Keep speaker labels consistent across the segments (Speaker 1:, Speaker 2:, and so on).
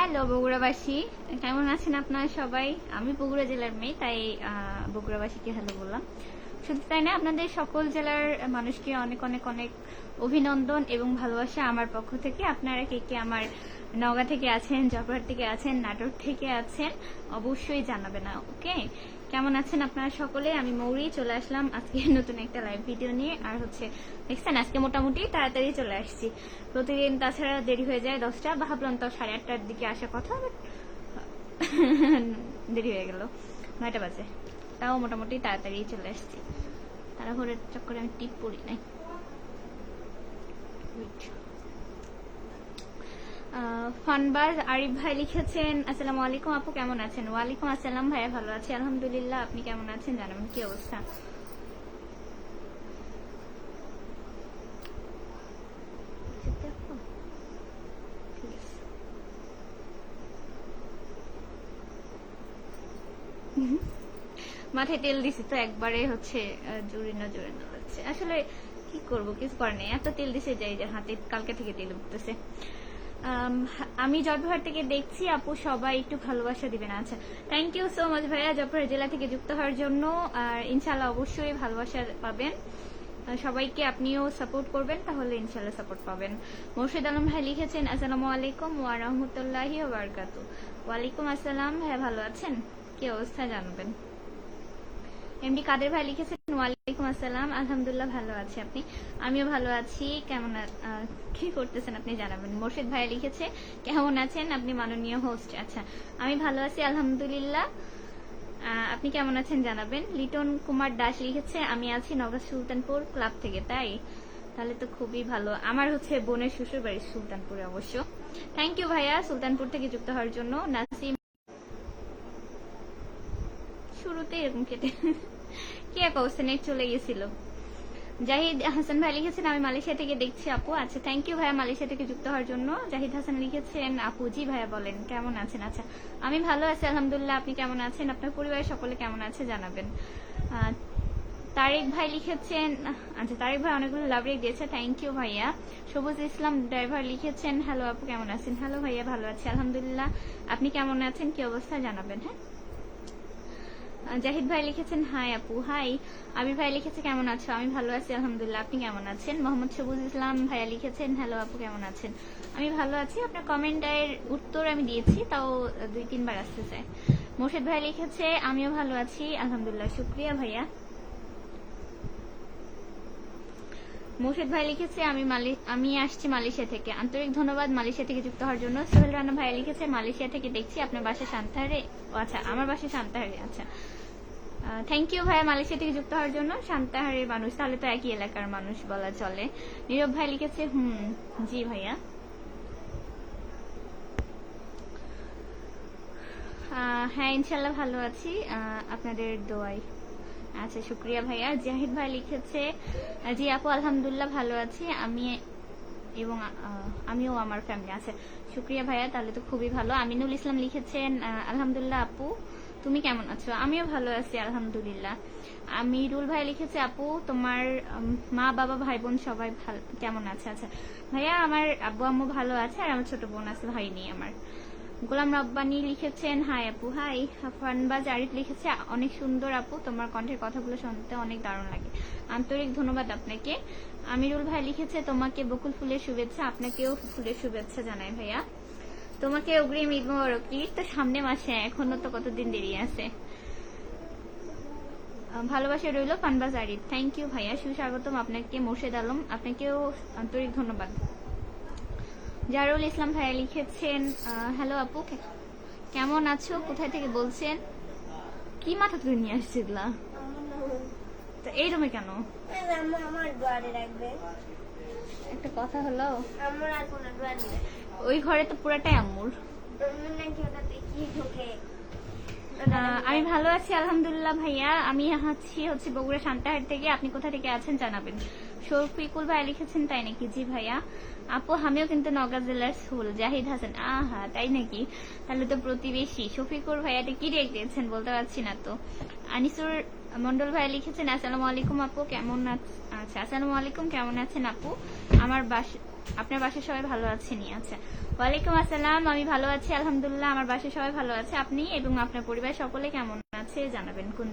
Speaker 1: Hello বগুড়াবাসী, কেমন আছেন আপনারা সবাই? আমি বগুড়া জেলার মেয়ে, তাই বগুড়াবাসীকে হ্যালো বললাম। শুধু তাই না, আপনাদের সকল জেলার মানুষকে অনেক অনেক অনেক অভিনন্দন এবং ভালোবাসা আমার পক্ষ থেকে। আপনারা কে কে আমার নওগাঁ থেকে আছেন, জয়পুরহাট থেকে আছেন, নাটোর থেকে আছেন, অবশ্যই জানাবেন। ওকে, কেমন আছেন আপনারা সকলে? আমি মৌরি চলে আসলাম আজকে নতুন একটা লাইভ ভিডিও নিয়ে। আর দেখছেন আজকে মোটামুটি তাড়াতাড়ি চলে আসছি। প্রতিদিন তাছাড়া দেরি হয়ে যায় 10টা, ভাবলাম তো 8:30টার দিকে আসার কথা, বাট দেরি হয়ে গেল, 9টা বাজে। তাও মোটামুটি তাড়াতাড়ি চলে আসছি। তাড়াহুড়োর চক্করে আমি টিপ পড়ি নাই। ফানবাজ আরিফ ভাই লিখেছেন, আসসালামু আলাইকুম আপু, কেমন আছেন? ওয়ালাইকুম আসসালাম ভাইয়া, ভালো আছি আলহামদুলিল্লাহ। আপনি কেমন আছেন জানাবেন, কি অবস্থা? মাথায় তেল দিছি তো একবারে জোরে না লাগছে। আসলে কি করব, কিছু করার নেই। এত তেল দিছে যাই যে হাতে কালকে থেকে তেল উঠতেছে। আমি জয়পুরহাট থেকে দেখছি আপু, সবাই একটু ভালোবাসা দিবেন। আচ্ছা, থ্যাংক ইউ সো মাচ ভাইয়া জয়পুরহাট জেলা থেকে যুক্ত হওয়ার জন্য। আর ইনশাল্লাহ অবশ্যই ভালোবাসা পাবেন। সবাইকে আপনিও সাপোর্ট করবেন, তাহলে ইনশাল্লাহ সাপোর্ট পাবেন। মোর্শেদ আলম ভাই লিখেছেন, আসসালামু আলাইকুম ওয়া রাহমাতুল্লাহি ওয়া বারাকাতুহু। ওয়ালাইকুম আসসালাম ভাইয়া, ভালো আছেন? কি অবস্থা জানাবেন। এমডি কাদের ভাই লিখেছেন, ওয়ালাইকুম আসসালাম, আলহামদুলিল্লাহ ভালো আছি। আপনি? আমিও ভালো আছি। কেমন কি করতেছেন আপনি জানাবেন। মোর্শেদ ভাই লিখেছে, কেমন আছেন আপনি মাননীয় হোস্ট? আচ্ছা, আমি ভালো আছি আলহামদুলিল্লাহ। আপনি কেমন আছেন জানাবেন। লিটন কুমার দাস লিখেছে, আমি আছি নওগাঁ সুলতানপুর ক্লাব থেকে। তাই? তাহলে তো খুবই ভালো। আমার বোনের শ্বশুর বাড়ি সুলতানপুরে অবশ্য। থ্যাংক ইউ ভাইয়া সুলতানপুর থেকে যুক্ত হওয়ার জন্য। নাসিম শুরুতে এরকম কেটে কি এক অবস্থা, নেট চলে গেছিল। জাহিদ হাসান ভাই লিখেছেন, আমি মালয়েশিয়া থেকে দেখছি আপু। আচ্ছা, থ্যাংক ইউ ভাইয়া মালয়েশিয়া থেকে যুক্ত হওয়ার জন্য। জাহিদ হাসান লিখেছেন, আপু জি ভাইয়া বলেন কেমন আছেন? আচ্ছা, আমি ভালো আছি আলহামদুলিল্লাহ। আপনি কেমন আছেন? আপনার পরিবারের সকলে কেমন আছে জানাবেন। তারেক ভাই লিখেছেন, আচ্ছা তারেক ভাই অনেকগুলো লাভ রেক দিয়েছে, থ্যাংক ইউ ভাইয়া। সবুজ ইসলাম ড্রাইভার লিখেছেন, হ্যালো আপু কেমন আছেন? হ্যালো ভাইয়া, ভালো আছি আলহামদুলিল্লাহ। আপনি কেমন আছেন, কি অবস্থা জানাবেন। হ্যাঁ, জাহিদ ভাই লিখেছেন, হাই আপু। হাই। আবির ভাই লিখেছে, কেমন আছো? আমি ভালো আছি আলহামদুলিল্লাহ। আপনি কেমন আছেন? মোহাম্মদ সবুজ ইসলাম ভাইয়া লিখেছেন, হ্যালো আপু কেমন আছেন? আমি ভালো আছি। আপনার কমেন্টের উত্তর আমি দিয়েছি, তাও 2-3 বার আসতে চাই। মোর্শেদ ভাই লিখেছে, আমিও ভালো আছি আলহামদুলিল্লাহ। শুক্রিয়া ভাইয়া। মোর্শেদ ভাই লিখেছে, আমি আসছি মালয়েশিয়া থেকে। আন্তরিক ধন্যবাদ মালয়েশিয়া থেকে যুক্ত হওয়ার জন্য। সোহেল রানা ভাই লিখেছে, মালয়েশিয়া থেকে দেখছি, আপনার বাসা সান্তাহারে। আচ্ছা, আমার বাসা সান্তাহারে। আচ্ছা, থ্যাংক ইউ ভাইয়া মালয়েশিয়া থেকে যুক্ত হওয়ার জন্য। সান্তাহারের মানুষ, তাহলে তো একই এলাকার মানুষ বলা চলে। নীরব ভাই লিখেছে, জি ভাইয়া। হ্যাঁ ইনশাল্লাহ ভালো আছি আপনাদের দোয়ায়। আচ্ছা, শুক্রিয়া ভাইয়া। জাহিদ ভাই লিখেছে, জি আপু আলহামদুলিল্লাহ ভালো আছি আমি এবং আমিও আমার ফ্যামিলি। আছে, শুক্রিয়া ভাইয়া, তাহলে তো খুবই ভালো। আমিনুল ইসলাম লিখেছেন, আলহামদুলিল্লাহ আপু, তুমি কেমন আছো? আমিও ভালো আছি আলহামদুলিল্লাহ। আমিরুল ভাই লিখেছে, আপু তোমার মা বাবা ভাই বোন সবাই কেমন আছে? আচ্ছা ভাইয়া, আমার আব্বু আম্মু ভালো আছে, আর আমার ছোট বোন আছে, ভাই নেই আমার। গোলাম রব্বানি লিখেছেন, হাই আপু। হাই। ফানবাজ আরিফ লিখেছে, অনেক সুন্দর আপু, তোমার কণ্ঠের কথাগুলো শুনতে অনেক দারুণ লাগে, আন্তরিক ধন্যবাদ আপনাকে। আমিরুল ভাই লিখেছে, তোমাকে বকুল ফুলের শুভেচ্ছা। আপনাকেও ফুলের শুভেচ্ছা জানাই ভাইয়া। তোমাকে অগ্রিম ঈদ মোবারক। ঈদ তো সামনে মাসে, এখনো তো কতদিন দেরি আছে। ভালোবাসা রইল ফানবাজ আরিফ। থ্যাংক ইউ ভাইয়া, সুস্বাগতম আপনাকে। মোর্শেদ আলম, আপনাকেও আন্তরিক ধন্যবাদ। জারুল ইসলাম ভাইয়া লিখেছেন, হ্যালো আপু কেমন আছো, কোথায় থেকে বলছেন? কি মাথা তুলে নিয়ে আসছে এগুলা, এই রুমে কেন? একটা কথা হলো, ওই ঘরে তো পুরাটাই আম্মুর। আমি ভালো আছি আলহামদুলিল্লাহ ভাইয়া। আমি আছি বগুড়া সান্তাহার থেকে। আপনি কোথা থেকে আছেন জানাবেন। শফিকুল ভাই লিখেছেন, তাই নাকি? জি ভাইয়া। আপু আমিও কিন্তু নওগাঁ জেলার ফুল। জাহিদ হাসান, আহা তাই নাকি? তাহলে তো প্রতিবেশী। শফিকুল ভাইয়াটা কি রেখ দিয়েছেন বলতে পারছি না তো। আনিসুর মন্ডল ভাই লিখেছেন, আসসালামু আলাইকুম আপু কেমন আছেন? আচ্ছা, আসসালামু আলাইকুম, কেমন আছেন আপু? আমার বাসা, আপনার বাসায় সবাই ভালো আছেনই? আচ্ছা, ওয়ালাইকুম আসসালাম, আমি ভালো আছি আলহামদুলিল্লাহ, আমার বাসায় সবাই ভালো আছে। আপনি এবং আপনার পরিবার সকলে কেমন আছে জানাবেন, কোন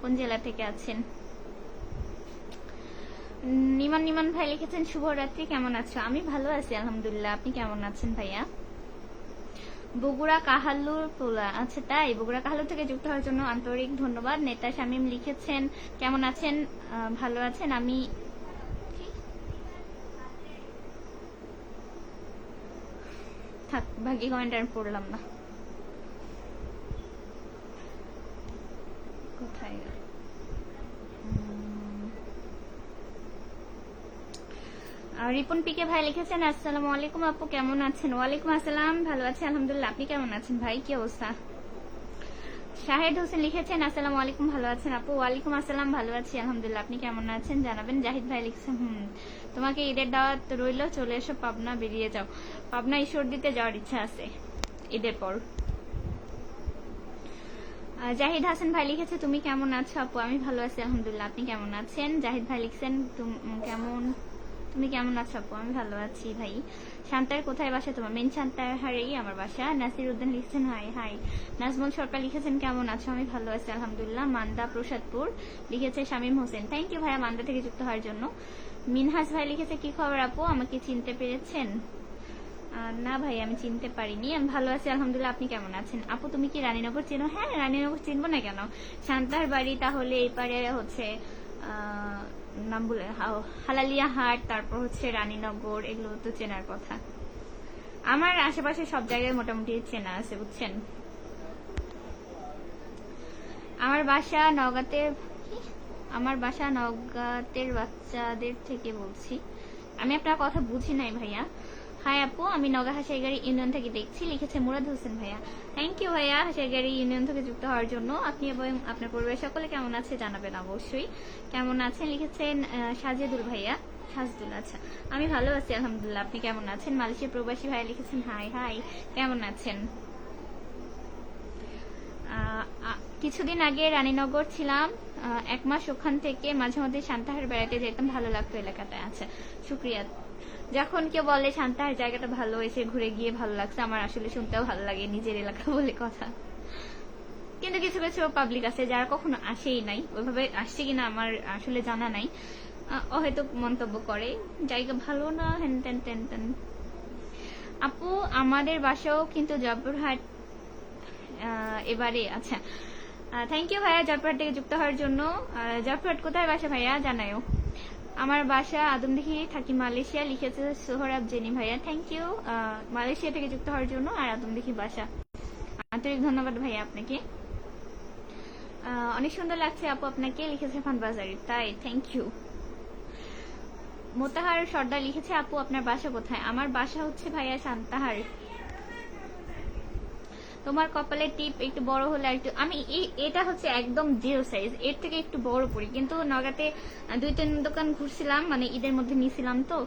Speaker 1: কোন জেলা থেকে আছেন। নিমান ভাই লিখেছেন শুভরাত্রি, কেমন আছো? আমি ভালো আছি আলহামদুলিল্লাহ, আপনি কেমন আছেন ভাইয়া? বগুড়া কাহালুর পোলা, আচ্ছা তাই, বগুড়া কাহালুর থেকে যুক্ত হওয়ার জন্য আন্তরিক ধন্যবাদ। নেতা শামীম লিখেছেন কেমন আছেন? ভালো আছেন। আমি থাক, ভাগ্যি কমেন্ট আর পড়লাম না, কোথায় গেল? রিপন পিকে ভাই লিখেছেন আসসালামু আলাইকুম আপু, কেমন আছেন? ওয়ালাইকুম আসসালাম, ভালো আছি আলহামদুলিল্লাহ, আপনি কেমন আছেন ভাই, কি অবস্থা? শাহেদ হোসেন লিখেছেন আসসালামু আলাইকুম, ভালো আছেন আপু? ওয়ালাইকুম আসসালাম, ভালো আছি আলহামদুলিল্লাহ, আপনি কেমন আছেন জানাবেন। জাহিদ ভাই লিখেছেন তোমাকে ঈদের দাওয়াত রইল, চলে এসো পাবনা, বেরিয়ে যাও। পাবনা ঈশ্বর দিতে যাওয়ার ইচ্ছা আছে ঈদের পর। জাহিদ হাসান ভাই লিখেছে তুমি কেমন আছো আপু? আমি ভালো আছি আলহামদুলিল্লাহ, আপনি কেমন আছেন? জাহিদ ভাই লিখছেন তুমি কেমন আছো আপু? আমি ভালো আছি ভাই। শান্তার কোথায় বাসা তোমার? মেন শান্তার হারেই আমার বাসা। নাসির উদ্দিন লিখছেন হাই হাই। নাজমুল সরকার লিখেছেন কেমন আছো? আমি ভালো আছি আলহামদুলিল্লাহ। মান্দা প্রসাদপুর লিখেছে শামীম হোসেন, থ্যাংক ইউ ভাইয়া মান্দা থেকে যুক্ত হওয়ার জন্য। মিনহাস ভাই লিখেছে কি খবর আপু, আমাকে চিনতে পেরেছেন? না ভাই, আমি চিনতে পারিনি। আমি ভালো আছি আলহামদুলিল্লাহ, আপনি কেমন আছেন? আপু তুমি কি রানীনগর চেনো? হ্যাঁ, রানীনগর চিনবো না কেন, শান্তার বাড়ি তাহলে এপারে হচ্ছে নাম বলে হালালিয়া হাট, তারপর হচ্ছে রানীনগর, এগুলো তো চেনার কথা। আমার আশেপাশে সব জায়গায় মোটামুটি চেনা আছে বুঝছেন। আমার বাসা নওগাঁতে। আমার বাসা নওগাঁতের বাচ্চাদের থেকে বলছি। আমি আপনার কথা বুঝি নাই ভাইয়া। হাই আপু, আমি নওগাঁ হাসাইগাড়ি ইউনিয়ন থেকে দেখছি, লিখেছে মুরাদ হোসেন ভাইয়া। থ্যাংক ইউ ভাইয়া হাসাইগাড়ি ইউনিয়ন থেকে যুক্ত হওয়ার জন্য। আপনি এবং আপনার পরিবার সকলে কেমন আছে জানাবেন অবশ্যই। কেমন আছেন লিখেছেন সাজেদুল ভাইয়া, সাজদুল, আচ্ছা আমি ভালো আছি আলহামদুলিল্লাহ, আপনি কেমন আছেন? মালয়েশিয়া প্রবাসী ভাইয়া লিখেছেন হাই হাই, কেমন আছেন? কিছুদিন আগে রানীনগর ছিলাম, 1 মাস ওখান থেকে মাঝে মধ্যে শান্তাহার বেড়াতে যেতাম, ভালো লাগতো এলাকাটায়। আচ্ছা শুক্রিয়া। যখন কেউ বলে শান্তাহার জায়গাটা ভালো, এসে ঘুরে গিয়ে ভালো লাগছে, আমার আসলে শুনতেও ভালো লাগে, নিজের এলাকা বলে কথা। কিন্তু কিছু কিছু পাবলিক আছে যারা কখনো আসেই নাই, ওইভাবে আসছে কিনা আমার আসলে জানা নাই, হয়তো মন্তব্য করে জায়গা ভালো না হেন তেন তেন তেন। আপু আমাদের বাসাও কিন্তু জয়পুরহাট এবারে। আচ্ছা থ্যাংক ইউ ভাইয়া জয়পুরহাট থেকে যুক্ত হওয়ার জন্য। জয়পুরহাট কোথায় বাসা ভাইয়া জানাও? আমার বাসা আদমদিঘি, থাকি মালয়েশিয়া, লিখেছে সোহরাব জেনি ভাইয়া, থ্যাংক ইউ মালয়েশিয়া থেকে যুক্ত হওয়ার জন্য, আর আদমদিঘি বাসা। আন্তরিক ধন্যবাদ ভাইয়া আপনাকে। অনেক সুন্দর লাগছে আপু আপনাকে, লিখেছে ফানবাজারি, তাই থ্যাংক ইউ। মোতাহার সর্দার লিখেছে আপু আপনার বাসা কোথায়? আমার বাসা হচ্ছে ভাইয়া শান্তাহার। তোমার কপালের টিপ একটু বড় হলে আর একটু, আমি এটা হচ্ছে একদম জিরো সাইজ, এর থেকে একটু বড় পড়ি, কিন্তু নগাতে 2-3 দোকান ঘুরছিলাম, মানে ঈদের মধ্যে নিয়েছিলাম তো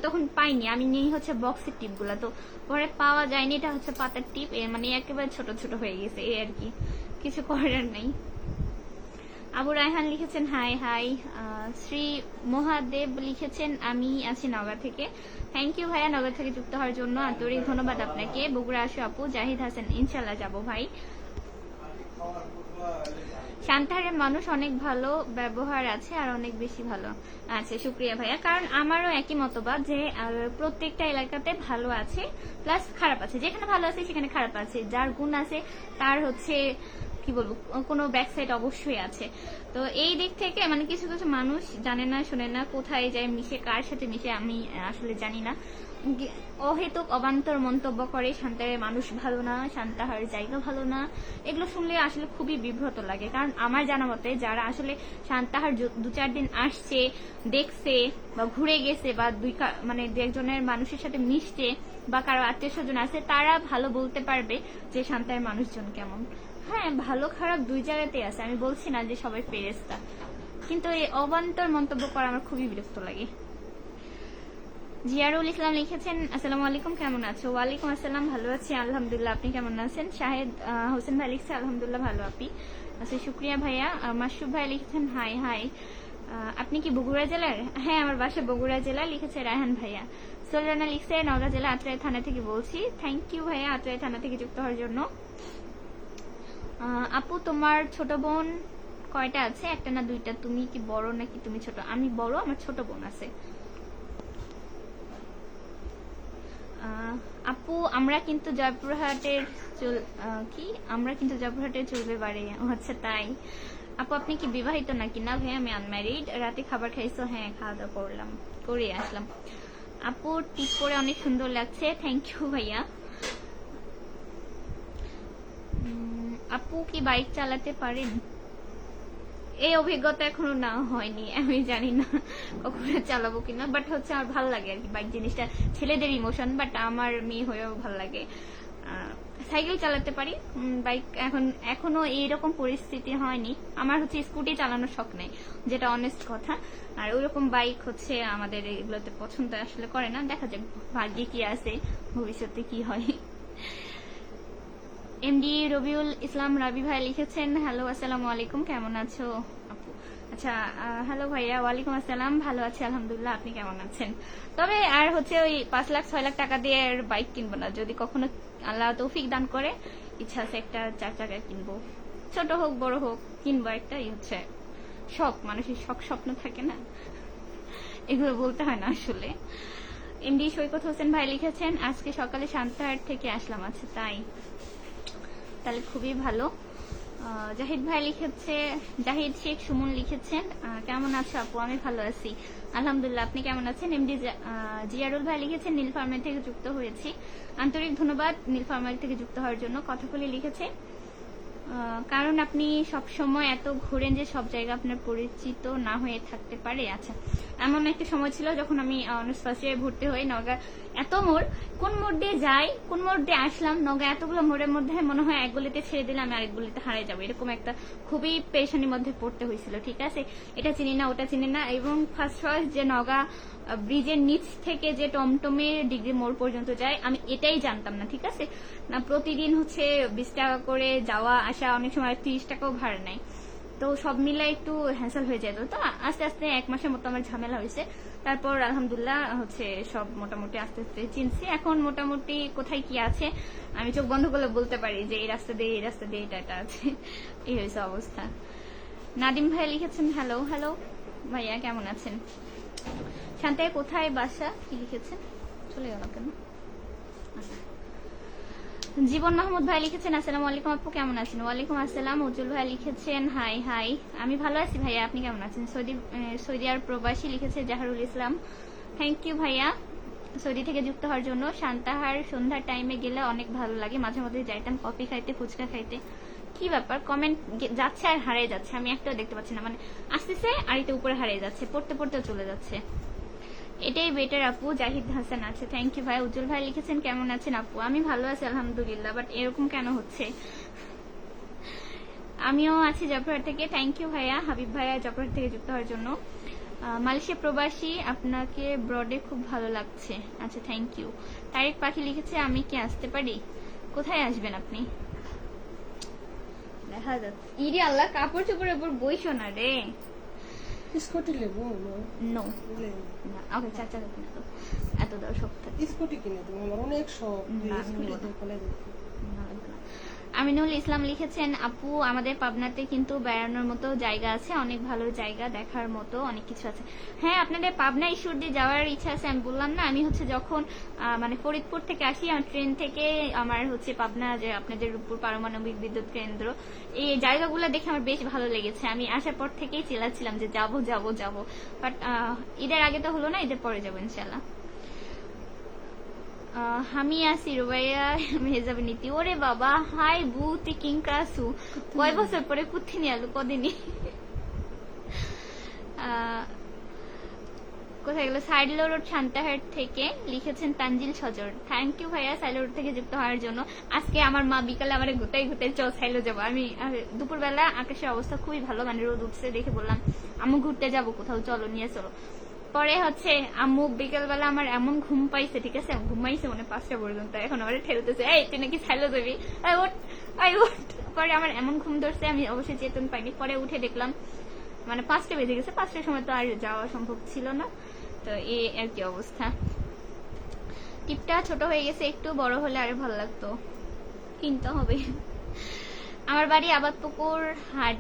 Speaker 1: তখন পাইনি, আমি নিয়ে হচ্ছে বক্সের টিপ গুলা, তো পরে পাওয়া যায়নি, এটা হচ্ছে পাতার টিপ, মানে একেবারে ছোট ছোট হয়ে গেছে, এই আর কি, কিছু করার নেই। আবু রায়হান লিখেছেন হাই হাই। শ্রী মহাদেব লিখেছেন আমি আছি নওগাঁ থেকে, থ্যাংক ইউ ভাইয়া নগর থেকে যুক্ত হওয়ার জন্য, আন্তরিক ধন্যবাদ আপনাকে। বগুড়া আসো আপু। জাহিদ হাসান ইনশাল্লাহ যাবো ভাই। শান্তাহারের মানুষ অনেক ভালো ব্যবহার আছে, আর অনেক বেশি ভালো। আচ্ছা শুক্রিয়া ভাইয়া, কারণ আমারও একই মতবাদ যে প্রত্যেকটা এলাকাতে ভালো আছে প্লাস খারাপ আছে, যেখানে ভালো আছে সেখানে খারাপ আছে, যার গুণ আছে তার হচ্ছে কি বলবো কোনো ব্যাক সাইড অবশ্যই আছে। তো এই দিক থেকে মানে কিছু কিছু মানুষ জানে না শোনে না, কোথায় যায় মিশে, কার সাথে মিশে আমি আসলে জানি না, অহেতুক অবান্তর মন্তব্য করে শান্তাহারের মানুষ ভালো না, শান্তাহারের জায়গা ভালো না, এগুলো শুনলে আসলে খুবই বিব্রত লাগে। কারণ আমার জানা মতে যারা আসলে শান্তাহার 2-4 দিন আসছে, দেখছে বা ঘুরে গেছে, বা মানে 2-1 মানুষের সাথে মিশছে, বা কারো আত্মীয় স্বজন আছে, তারা ভালো বলতে পারবে যে শান্তাহারের মানুষজন কেমন। হ্যাঁ ভালো খারাপ 2 জায়গাতেই আছে, আমি বলছি না যে সবাই ফেরেশতা, কিন্তু এই অবান্তর মন্তব্য করা আমার খুবই বিরক্ত লাগে। জিয়ারুল ইসলাম লিখেছেন আসসালামু আলাইকুম, কেমন আছো? ওয়ালাইকুম আসসালাম, ভালো আছি আলহামদুলিল্লাহ, আপনি কেমন আছেন? শাহেদ হোসেন ভাই লিখছে আলহামদুলিল্লাহ ভালো আপনি। আচ্ছা শুক্রিয়া ভাইয়া। মাসুব ভাই লিখেছেন হাই হাই। আপনি কি বগুড়া জেলার? হ্যাঁ, আমার বাসা বগুড়া জেলা, লিখেছে রায়হান ভাইয়া। সোলরানা লিখছে নওগাঁ জেলা আত্রাই থানা থেকে বলছি। থ্যাংক ইউ ভাইয়া আত্রাই থানা থেকে যুক্ত হওয়ার জন্য। আপু তোমার ছোট বোন কয়টা আছে? একটা না দুইটা? তুমি কি বড় নাকি তুমি ছোট? আমি বড়, আমার ছোট বোন আছে। আপু আমরা কিন্তু জয়পুরহাটের আমরা কিন্তু জয়পুরহাটের চলবে বাড়ি। আচ্ছা তাই। আপু আপনি কি বিবাহিত নাকি? না ভাই আমি আনম্যারিড। রাতে খাবার খাইছো? হ্যাঁ খাওয়া দাওয়া করলাম, করে আসলাম। আপু টিপ পরে অনেক সুন্দর লাগছে। থ্যাংক ইউ ভাইয়া। আপু কি বাইক চালাতে পারেন? এই অভিজ্ঞতা এখনো না হয়নি, আমি জানি না কখনো চালাবো কিনা, বাট হচ্ছে আমার ভালো লাগে আর কি বাইক জিনিসটা, ছেলেদের ইমোশন, বাট আমার মেয়ে হয়েও ভালো লাগে। সাইকেল চালাতে পারি, বাইক এখনো এইরকম পরিস্থিতি হয়নি। আমার হচ্ছে স্কুটি চালানোর শখ নেই, যেটা অনেস্ট কথা। আর ওইরকম বাইক হচ্ছে আমাদের এগুলোতে পছন্দ আসলে করে না। দেখা যাক ভাগ্যে কি আছে, ভবিষ্যতে কি হয়। এমডি রবিউল ইসলাম রাবি ভাই লিখেছেন হ্যালো আসসালামু আলাইকুম, কেমন আছো আপু? আচ্ছা হ্যালো ভাইয়া, ওয়ালাইকুম আসসালাম, ভালো আছি আলহামদুলিল্লাহ, আপনি কেমন আছেন? তবে আর হচ্ছে ওই 5 লাখ 6 লাখ টাকা দিয়ে বাইক কিনবো না, যদি কখনো আল্লাহ তৌফিক দান করে ইচ্ছা আছে একটা 4 চাকা কিনবো, ছোট হোক বড় হোক কিনবো একটা। এই হচ্ছে শখ, মানুষের শখ স্বপ্ন থাকে না, এগুলো বলতে হয় না আসলে। এমডি সৈকত হোসেন ভাই লিখেছেন আজকে সকালে সান্তাহাট থেকে আসলাম। আচ্ছা তাই, তাহলে খুবই ভালো। জাহিদ ভাই লিখেছে, জাহিদ শেখ সুমন লিখেছেন কেমন আছো আপু? আমি ভালো আছি আলহামদুলিল্লাহ, আপনি কেমন আছেন? এমডি জিয়ারুল ভাই লিখেছেন নীল ফার্মের থেকে যুক্ত হয়েছি, আন্তরিক ধন্যবাদ নীল ফার্মের থেকে যুক্ত হওয়ার জন্য। কথাগুলি লিখেছে কারণ আপনি সব সময় এত ঘুরেন যে সব জায়গা আপনার পরিচিত না হয়ে থাকতে পারে। আচ্ছা, এমন একটা সময় ছিল যখন আমি অনার্স ফার্স্ট ইয়ারে ভর্তি হই, নওগাঁ এত মোড়, কোন মোড় দিয়ে যাই কোন মোড় দিয়ে আসলাম, নওগাঁ এতগুলো মোড়ের মধ্যে মনে হয় এক গলিতে ছেড়ে দিলে আমি আরেক গলিতে হারিয়ে যাবো, এরকম একটা খুবই পেরেশানির মধ্যে পড়তে হয়েছিল। ঠিক আছে, এটা চিনি না ওটা চিনি না, এবং ফার্স্ট যে নওগাঁ ব্রিজের নিচ থেকে যে টমটমে ডিগ্রি মোড় পর্যন্ত যায় আমি এটাই জানতাম না। ঠিক আছে, না প্রতিদিন হচ্ছে 20 টাকা করে যাওয়া আসা, অনেক সময় 30 টাকাও ভাড়া নেয়, তো সব মিলে একটু হ্যাসেল হয়ে যেত। তো আস্তে আস্তে 1 মাসের মতো আমার ঝামেলা হয়েছে, তারপর আলহামদুলিল্লাহ হচ্ছে সব মোটামুটি আস্তে আস্তে চিনছি। এখন মোটামুটি কোথায় কি আছে আমি চোখ বন্ধ করলে বলতে পারি যে এই রাস্তা দিয়ে এটা আছে। এই হয়েছে অবস্থা। নাদিম ভাই লিখেছেন হ্যালো হ্যালো ভাইয়া কেমন আছেন? শান্তায় কোথায় বাসা? কি লিখেছেন, চলে গেল কেন? জীবন মাহমুদ ভাই লিখেছেন আসসালামু আলাইকুম আপু কেমন আছেন? ওয়ালাইকুম আসসালাম। উজ্জ্বল ভাই লিখেছেন হাই হাই, আমি ভালো আছি ভাইয়া, আপনি কেমন আছেন? সৌদি আর প্রবাসী লিখেছে জাহারুল ইসলাম, থ্যাংক ইউ ভাইয়া সৌদি থেকে যুক্ত হওয়ার জন্য। শান্তাহার সন্ধ্যার টাইমে গেলে অনেক ভালো লাগে, মাঝে মধ্যে যাইতাম কফি খাইতে ফুচকা খাইতে। কি ব্যাপার, কমেন্ট যাচ্ছে আর হারিয়ে যাচ্ছে, আমি একটাও দেখতে পাচ্ছি না, মানে আসতেছে আর এটা উপরে হারিয়ে যাচ্ছে, পড়তে পড়তেও চলে যাচ্ছে, এটাই বেটার আপু। জাহিদ হাসান আছে, থ্যাংক ইউ ভাই। উজ্জ্বল ভাই লিখেছেন কেমন আছেন আপু? আমি ভালো আছি আলহামদুলিল্লাহ, বাট এরকম কেন হচ্ছে? আমিও আছি জয়পুরহাট থেকে, থ্যাংক ইউ ভাইয়া। হাবিব ভাইয়া জয়পুরহাট থেকে যুক্ত হওয়ার জন্য। মালয়েশিয়া প্রবাসী, আপনাকে ব্রডে খুব ভালো লাগছে। আচ্ছা থ্যাংক ইউ। তারিক পাখি লিখেছে আমি কি আসতে পারি? কোথায় আসবেন আপনি? দেখা যাচ্ছে। ইরে আল্লাহ, কাপড় চোপড়ের উপর বইসো না রে।
Speaker 2: স্কুটি নেবো
Speaker 1: নো না, ওকে চাচা দেখুন এত দাও শক্ত
Speaker 2: স্কুটি কিনে দেবো, আমার অনেক শখ স্কুটি ফেলে দেবো।
Speaker 1: আমিনুল ইসলাম লিখেছেন আপু আমাদের পাবনাতে কিন্তু বেড়ানোর মতো জায়গা আছে, অনেক ভালো জায়গা দেখার মতো অনেক কিছু আছে। হ্যাঁ আপনাদের পাবনা ঈশ্বরদী যাওয়ার ইচ্ছা আছে, আমি বললাম না আমি হচ্ছে যখন মানে ফরিদপুর থেকে আসি, আমার ট্রেন থেকে আমার হচ্ছে পাবনা যে আপনাদের রূপপুর পারমাণবিক বিদ্যুৎ কেন্দ্র, এই জায়গাগুলো দেখে আমার বেশ ভালো লেগেছে। আমি আসার পর থেকেই চিল্লাচ্ছিলাম যে যাবো যাবো যাবো, বাট ঈদের আগে তো হলো না, ঈদের পরে যাবো ইনশাল্লাহ। আমি আসি রুবাইয়া মেহজাব নীতি। ওরে বাবা হাই বুতি কিংকাসু, কয় বছর পরে কুথি নিয়ে আলু কদিনই। কোথায় গেল? সাইডলো রোড শান্তাহাট থেকে লিখেছেন তানজিল সজর, থ্যাংক ইউ ভাইয়া সাইলো রোড থেকে যুক্ত হওয়ার জন্য। আজকে আমার মা বিকালে আমার ঘুরতে ঘুরতে চল সাইলো যাবো। আমি দুপুরবেলা আকাশের অবস্থা খুবই ভালো, মানে রোদ উঠছে দেখে বললাম আম্মু ঘুরতে যাবো কোথাও, চলো নিয়ে চলো। পরে হচ্ছে আম্মু বিকেলবেলা আমার এমন ঘুম পাইছে, ঠিক আছে ঘুমাইছে মানে 5টা পর্যন্ত, এখন আমার ঠেলতেছে এই তুই নাকি ছাইলো যাবি, ওঠ। পরে আমার এমন ঘুম ধরছে আমি অবশ্যই চেতন পাইনি, পরে উঠে দেখলাম মানে 5টা বেজে গেছে, 5টার সময় তো আর যাওয়া সম্ভব ছিল না, তো এই আর কি অবস্থা। টিপটা ছোট হয়ে গেছে একটু, বড় হলে আরো ভালো লাগতো, কিনতে হবে। আমার বাড়ি আবাদপুকুর হাট,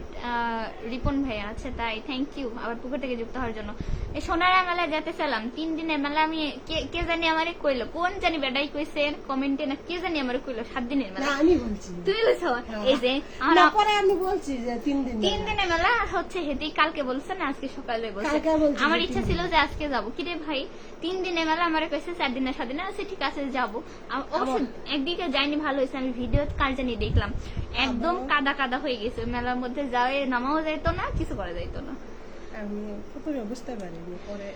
Speaker 1: রিপন ভাই আছে, তাই থ্যাংক ইউ আবাদপুকুর থেকে যুক্ত হওয়ার জন্য। এই সোনারা মেলা যেতে চাইলাম 3 দিনের মেলা, আমি কে জানি আমারে কইলো, কোন জানি বেডাই কইছে কমেন্টে, না কে জানি আমারে কইলো 7 দিনের মেলা।
Speaker 2: না আমি বলছি,
Speaker 1: তুমি বলছো এই যে
Speaker 2: না পরে আমি বলছি যে 3 দিন
Speaker 1: 3 দিনের মেলা হচ্ছে, হেতি কালকে বলছে না আজকে সকালে বলছে।
Speaker 2: কালকে বলছে
Speaker 1: আমার
Speaker 2: যে
Speaker 1: ইচ্ছা
Speaker 2: 3
Speaker 1: ছিল যে আজকে যাবো, কিরে ভাই 3 দিনের মেলা আমারে কইছে 4 দিনের 7 দিনের, আছে ঠিক আছে যাবো। অবশ্য একদিকে যাইনি, ভালো হয়েছে, আমি ভিডিও কার জানি দেখলাম একদম কাদা কাদা হয়ে গেছে মেলার মধ্যে, যাওয়া নামাও যাইতো না, কিছু করা যাইতো না।
Speaker 2: আমি প্রথমে বুঝতে পারিনি, পরে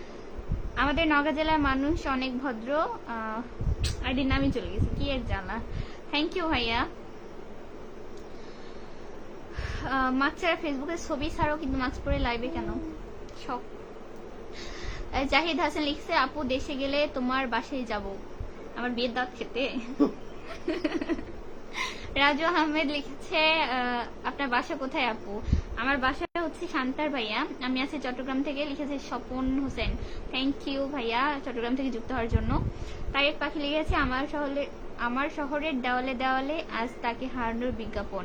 Speaker 1: আমাদের নওগাঁ জেলার মানুষ অনেক ভদ্র। আইডির নামই চলে গেছে, কি এক জ্বালা। থ্যাংক ইউ ভাইয়া। মাস্ক ছাড়া ফেসবুকে ছবি ছাড়াও, কিন্তু মাস্ক পরে লাইভে কেন? শখ। জাহিদ হাসান লিখছে, আপু দেশে গেলে তোমার বাসায় যাব, আমার বিয়ের দাওয়াত খেতে। রাজু আহমেদ লিখেছে, আপনার বাসা কোথায় আপু? আমার বাসা হচ্ছে শান্তার ভাইয়া, আমি আছি চট্টগ্রাম থেকে। লিখেছে স্বপন হোসেন, থ্যাংক ইউ ভাইয়া চট্টগ্রাম থেকে যুক্ত হওয়ার জন্য। তারেক পাখি লিখেছে, আমার শহরের দেওয়ালে দেওয়ালে আজ তাকে হারানোর বিজ্ঞাপন,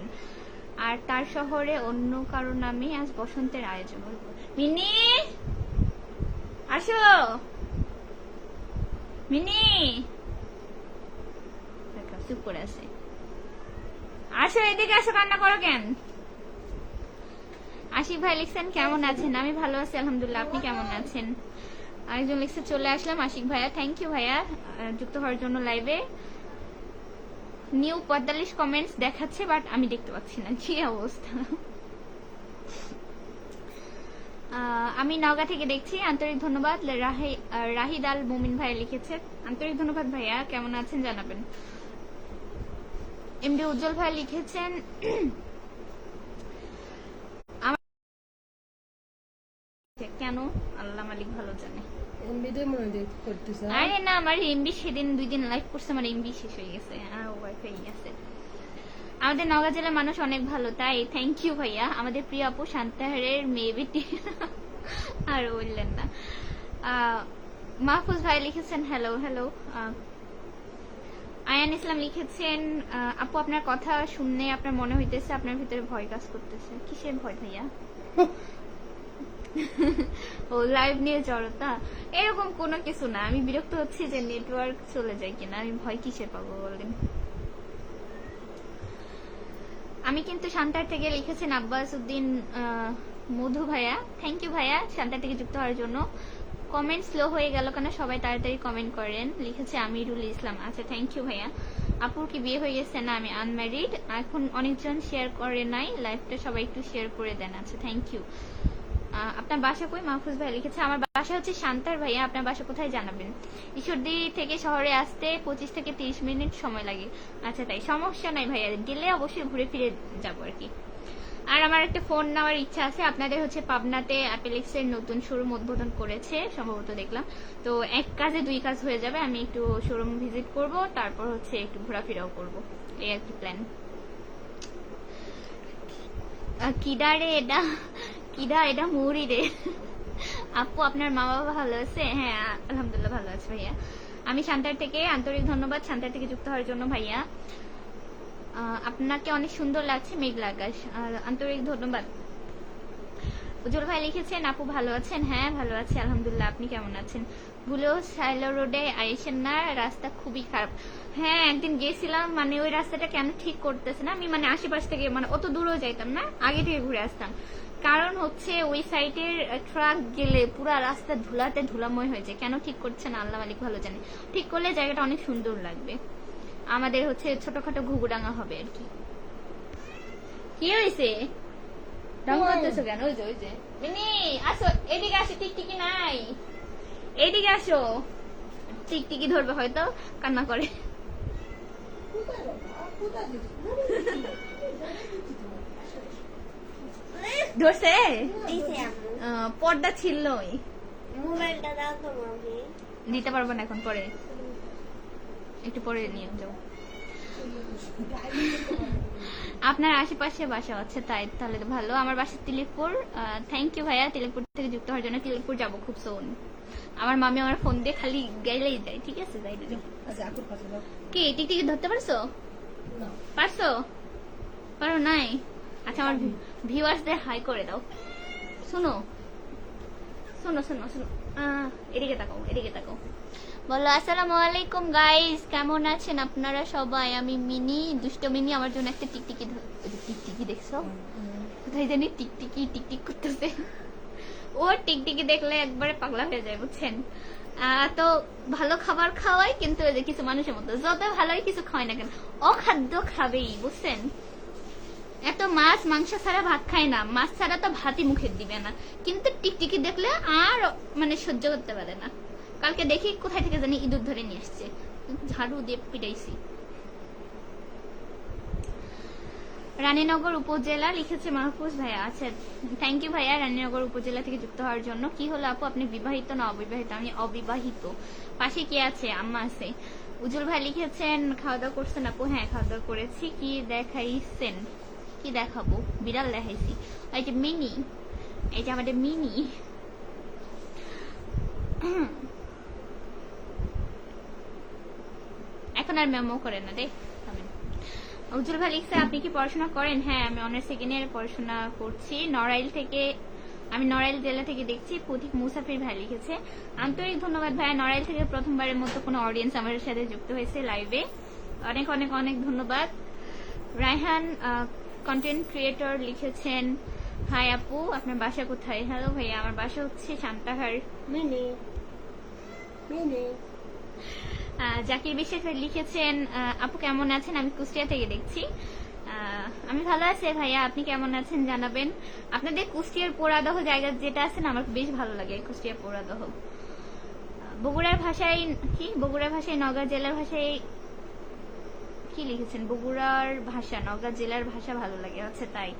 Speaker 1: আর তার শহরে অন্য কারো নামে আজ বসন্তের আয়োজন। মিনি আসো, মিনি চুপ করে আছে, আসো এদিকে আসো, কান্না করো কেন? আশিক ভাই লিখছেন, কেমন আছেন? আমি ভালো আছি আলহামদুলিল্লাহ, আপনি কেমন আছেন? আরেকজন লিখছে, চলে আসলাম আশিক ভাইয়া, থ্যাংক ইউ ভাইয়া যুক্ত হওয়ার জন্য লাইভে। নিউ 45 কমেন্টস দেখাচ্ছে, বাট আমি দেখতে পাচ্ছি না, কি অবস্থা। আমি নওগাঁ থেকে দেখছি, আন্তরিক ধন্যবাদ। রাহিদ আল মুমিন ভাই লিখেছে, আন্তরিক ধন্যবাদ ভাইয়া, কেমন আছেন জানাবেন। এমডি উজ্জ্বল ভাই লিখেছেন, কেন আল্লাহ মালিক ভালো জানে।
Speaker 2: এমবিতে মনে করতেছ?
Speaker 1: আরে না, আমার এমবি সেদিন 2 দিন লাইভ করছে, আমার এমবি শেষ হয়ে গেছে, আর ওয়াইফাই আছে। আমাদের নওগাঁ জেলার মানুষ অনেক ভালো, তাই থ্যাংক ইউ ভাইয়া। আমাদের প্রিয় আপু শান্তাহারের মেয়ে বেটি, আর বললেন না। মাহফুজ ভাই লিখেছেন, হ্যালো হ্যালো। আয়ান ইসলাম লিখেছেন, আপু আপনার কথা শুনে আপনার মনে হইতেছে আপনার ভিতরে ভয় কাজ করতেছে। কিসের ভয় ভাইয়া? ও লাইভ নিয়ে জড়তা, এরকম কোনো কিছু না। আমি বিরক্ত হচ্ছি যে নেটওয়ার্ক চলে যায় কিনা, আমি ভয় কিসের পাবো বলেন। আমি কিন্তু শান্তার থেকে লিখেছেন আব্বাস উদ্দিন মধু ভাইয়া, থ্যাংক ইউ ভাইয়া শান্তার থেকে যুক্ত হওয়ার জন্য। কমেন্ট স্লো হয়ে গেল কেন, সবাই তাড়াতাড়ি কমেন্ট করেন। লিখেছে আমিরুল ইসলাম, আচ্ছা থ্যাংক ইউ ভাইয়া। আপুর কি বিয়ে হয়ে গেছে? না, আমি আনম্যারিড। এখন অনেকজন শেয়ার করে নাই লাইভটা, সবাই একটু শেয়ার করে দেন। আচ্ছা থ্যাংক ইউ। আপনার বাসা কই? মাহফুজ ভাই লিখেছে, আমার বাসা হচ্ছে শান্তার ভাইয়া, আপনার বাসা কোথায় জানাবেন। ঈশ্বরদী থেকে শহরে আসতে 25 থেকে 30 মিনিট সময় লাগে। আচ্ছা তাই, সমস্যা নাই ভাইয়া, গেলে অবশ্যই ঘুরে ফিরে যাবো আর কি। আর আমার একটা ফোন নেওয়ার ইচ্ছা আছে। আপনাদের হচ্ছে পাবনাতে অ্যাপেলেক্সের নতুন শোরুম উদ্বোধন করেছে সম্ভবত, দেখলাম তো। এক কাজে 2 কাজ হয়ে যাবে, আমি একটু শোরুম ভিজিট করব, তারপর হচ্ছে একটু ঘোরাফেরাও করব, এই আর কি প্ল্যান। কিডা রে এটা, কিডা এটা মুড়ি রে। আপু আপনার মা বাবা ভালো আছে? হ্যাঁ আলহামদুলিল্লাহ ভালো আছে ভাইয়া। আমি শান্তার থেকে, আন্তরিক ধন্যবাদ শান্তার থেকে যুক্ত হওয়ার জন্য ভাইয়া। আপনাকে অনেক সুন্দর লাগছে মেঘলা আকাশ, আর আন্তরিক ধন্যবাদ। উজ্জ্বল ভাই লিখেছেন, আপু ভালো আছেন? হ্যাঁ ভালো আছি আলহামদুলিল্লাহ, আপনি কেমন আছেন? ভুলেও সাইলো রোডে আইসেন না, রাস্তা খুবই খারাপ। হ্যাঁ একদিন গেছিলাম, মানে ওই রাস্তাটা কেন ঠিক করতেছে না, আমি মানে আশেপাশ থেকে মানে অত দূরও যাইতাম না, আগে থেকে ঘুরে আসতাম। কারণ হচ্ছে ওই সাইডের ট্রাক গেলে পুরা রাস্তা ধুলাতে ধুলাময় হয়ে যায়, কেন ঠিক করছে না আল্লাহ মালিক ভালো জানে। ঠিক করলে জায়গাটা অনেক সুন্দর লাগবে, আমাদের হচ্ছে ছোটখাটো ঘুঘুডাঙ্গা হবে আর কি। কি হয়েছে রং করতেছো কেন? ওই যে ওই যে মিনি আসো, এদিকে আসো, টিকটিকি নাই, এইদিকে আসো। টিকটিকি ধরবে হয়তো, কান্না করে। ধরছে, পর্দা ছিল,
Speaker 3: মোবাইলটা দাও তো মামি।
Speaker 1: দিতে পারবো না এখন, পরে একটু পরে নিয়ে যাও। আপনার আশেপাশে বাসা আছে তাই, তাহলে তো ভালো। আমার বাসা তিলেকপুর। থ্যাংক ইউ ভাইয়া তিলেকপুর থেকে যুক্ত হওয়ার জন্য। তিলেকপুর যাবো খুব সোন। আমার মামি আমার ফোন দিয়ে খালি গেলেই যায়। ঠিক আছে, যাই দিদি।
Speaker 2: আচ্ছা আপুর কাছে যাও।
Speaker 1: কি টিকটিকি ধরতে পারছো?
Speaker 2: না
Speaker 1: পারছো? পারো নাই? আচ্ছা, আমার ভিউয়ার্সদের হাই করে দাও। শোনো শোনো শোনো শোনো, এদিকে তাকাও, এদিকে তাকাও। বলো আসসালামু আলাইকুম গাইস, কেমন আছেন আপনারা সবাই? আমি মিনি, দুষ্ট মিনি আমার জন্য একটা টিকটিকি টিকটিকি দেখছো? কোথায় জানি টিকটিকি টিকটিক করতেছে। ও টিকটিকি দেখলে একবারে পাগলা হয়ে যায়, বুঝছেন? তো ভালো খাবার খাওয়াই, কিন্তু ওই যে কিছু মানুষের মতো যত ভালোই কিছু খাওয়াই না কেন অখাদ্য খাবেই, বুঝছেন? এত মাছ মাংস ছাড়া ভাত খায় না, মাছ ছাড়া তো ভাতই মুখে দিবে না, কিন্তু টিকটিকি দেখলে আর মানে সহ্য করতে পারে না। কালকে দেখি কোথায় থেকে জানি ইঁদুর ধরে নিয়ে আসছে, ঝাড়ু দিয়ে পিটাইছি। রানীনগর উপজেলা লিখেছে মাহফুজ ভাইয়া। আচ্ছা, থ্যাংক ইউ ভাইয়া রানীনগর উপজেলা থেকে যুক্ত হওয়ার জন্য। কি হলো আপু, আপনি বিবাহিত না অবিবাহিত? আমি অবিবাহিত। পাশে কে আছে? আম্মা আছে। উজ্জ্বল ভাই লিখেছেন খাওয়া দাওয়া করছেন আপু? হ্যাঁ, খাওয়া দাওয়া করেছি। কি দেখাইছেন? কি দেখাবো? বিড়াল দেখাইছি। এই যে মিনি, এই যে আমাদের মিনি। এখন আর মেমো করে না রে। উজ্জ্বল ভাই লিখছে আপনি কি পড়াশোনা করেন? হ্যাঁ, আমি অনার্স সেকেন্ড ইয়ারে পড়াশোনা করছি নড়াইল থেকে। আমি নড়াইল জেলা থেকে দেখছি। পথিক মুসাফির ভাই লিখেছে আন্তরিক ধন্যবাদ ভাইয়া, নড়াইল থেকে প্রথমবারের মতো কোনো অডিয়েন্স আমাদের সাথে যুক্ত হয়েছে লাইভে, অনেক অনেক অনেক ধন্যবাদ। রায়হান কন্টেন্ট ক্রিয়েটর লিখেছেন হাই আপু, আপনার বাসা কোথায়? হ্যালো ভাইয়া, আমার বাসা হচ্ছে শান্তাহার।
Speaker 2: মিনি মিনি
Speaker 1: জাকির বিশ্বাস লিখেছেন আপু কেমন আছেন? আমি কুষ্টিয়া থেকে দেখছি। আমি ভালো আছি ভাইয়া, আপনি কেমন আছেন জানাবেন। আপনাদের কুষ্টিয়ার পোড়াদহ জায়গা যেটা আছে না, আমার বেশ ভালো লাগে কুষ্টিয়া পোড়াদহ। বগুড়ার ভাষায় কি? বগুড়ার ভাষায় নওগাঁ জেলার ভাষায় কি লিখেছেন? বগুড়ার ভাষা নওগাঁ জেলার ভাষা ভালো লাগে। আচ্ছা তাই,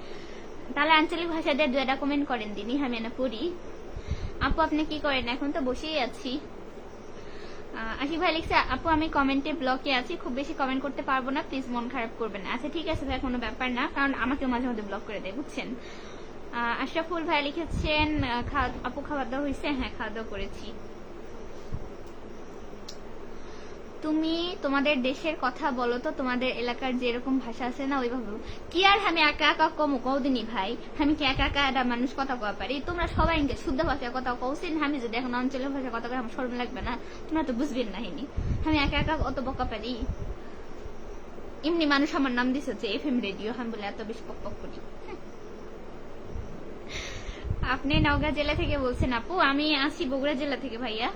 Speaker 1: তাহলে আঞ্চলিক ভাষা দিয়ে দু একটা কমেন্ট করেন দিনই, আমি না পড়ি। আপু আপনি কি করেন? এখন তো বসেই আছি। আশিক ভাই লিখছে আপু আমি কমেন্টে ব্লকে আছি, খুব বেশি কমেন্ট করতে পারবো না, প্লিজ মন খারাপ করবেন না। আচ্ছা ঠিক আছে ভাই, কোনো ব্যাপার না, কারণ আমাকেও মাঝে মধ্যে ব্লক করে দেয়, বুঝছেন। আশরাফুল ভাই লিখেছেন আপু খাওয়া দাওয়া হয়েছে? হ্যাঁ, খাওয়া দাওয়া করেছি। তুমি তোমাদের দেশের কথা বলো তো, তোমাদের এলাকার যেরকম ভাষা আছে না ওইভাবে। কি আর আমি একা একা কমো কৌদিনী ভাই, আমি কি একা একা একটা মানুষ কথা কওয়া পারি? তোমরা সবাই শুদ্ধ ভাষায় কথা কৌছেন, আমি যদি এখন অঞ্চলের ভাষায় কথা কই আমার শরম লাগবে না? তোমরা তো বুঝবেন না হিনি, আমি একা একা অত বকা পারি? এমনি মানুষ আমার নাম দিছে যে এফএম রেডিও, আমি বলে এত বেশি পক পক করি। আপনি নওগাঁ জেলা থেকে বলছেন আপু? আমি আসি বগুড়া জেলা থেকে ভাইয়া।